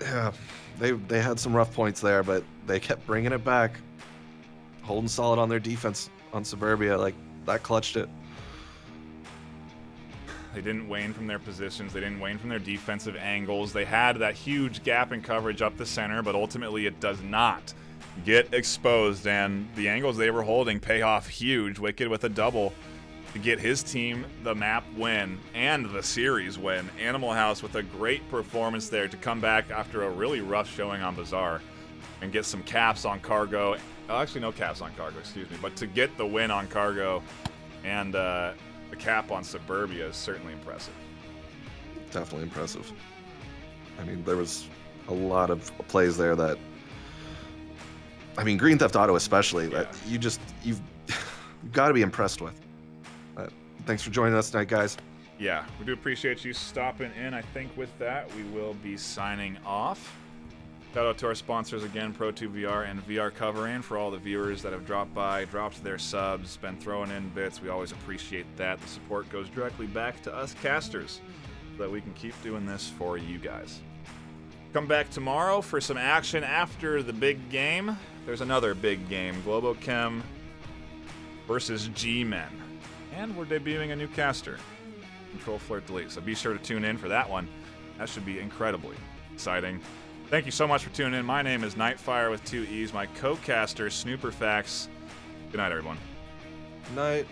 Yeah, they had some rough points there, but they kept bringing it back, holding solid on their defense on Suburbia. Like, that clutched it. They didn't wane from their positions. They didn't wane from their defensive angles. They had that huge gap in coverage up the center, but ultimately it does not get exposed. And the angles they were holding pay off huge. Wicked with a double to get his team the map win and the series win. Animal House with a great performance there to come back after a really rough showing on Bazaar and get some caps on Cargo. Oh, actually, no caps on Cargo, excuse me. But to get the win on Cargo and the cap on Suburbia is certainly impressive. Definitely impressive. I mean, there was a lot of plays there that, I mean, Green Theft Auto especially, that you've got to be impressed with. Thanks for joining us tonight, guys. Yeah, we do appreciate you stopping in. I think with that, we will be signing off. Shout out to our sponsors again, Pro2VR and VR Covering, for all the viewers that have dropped by, dropped their subs, been throwing in bits. We always appreciate that. The support goes directly back to us casters so that we can keep doing this for you guys. Come back tomorrow for some action after the big game. There's another big game, Globochem versus G-Men. And we're debuting a new caster, Control Flirt Delete. So be sure to tune in for that one. That should be incredibly exciting. Thank you so much for tuning in. My name is NightFiree with 2 E's. My co-caster, SnooperFax. Good night, everyone. Night.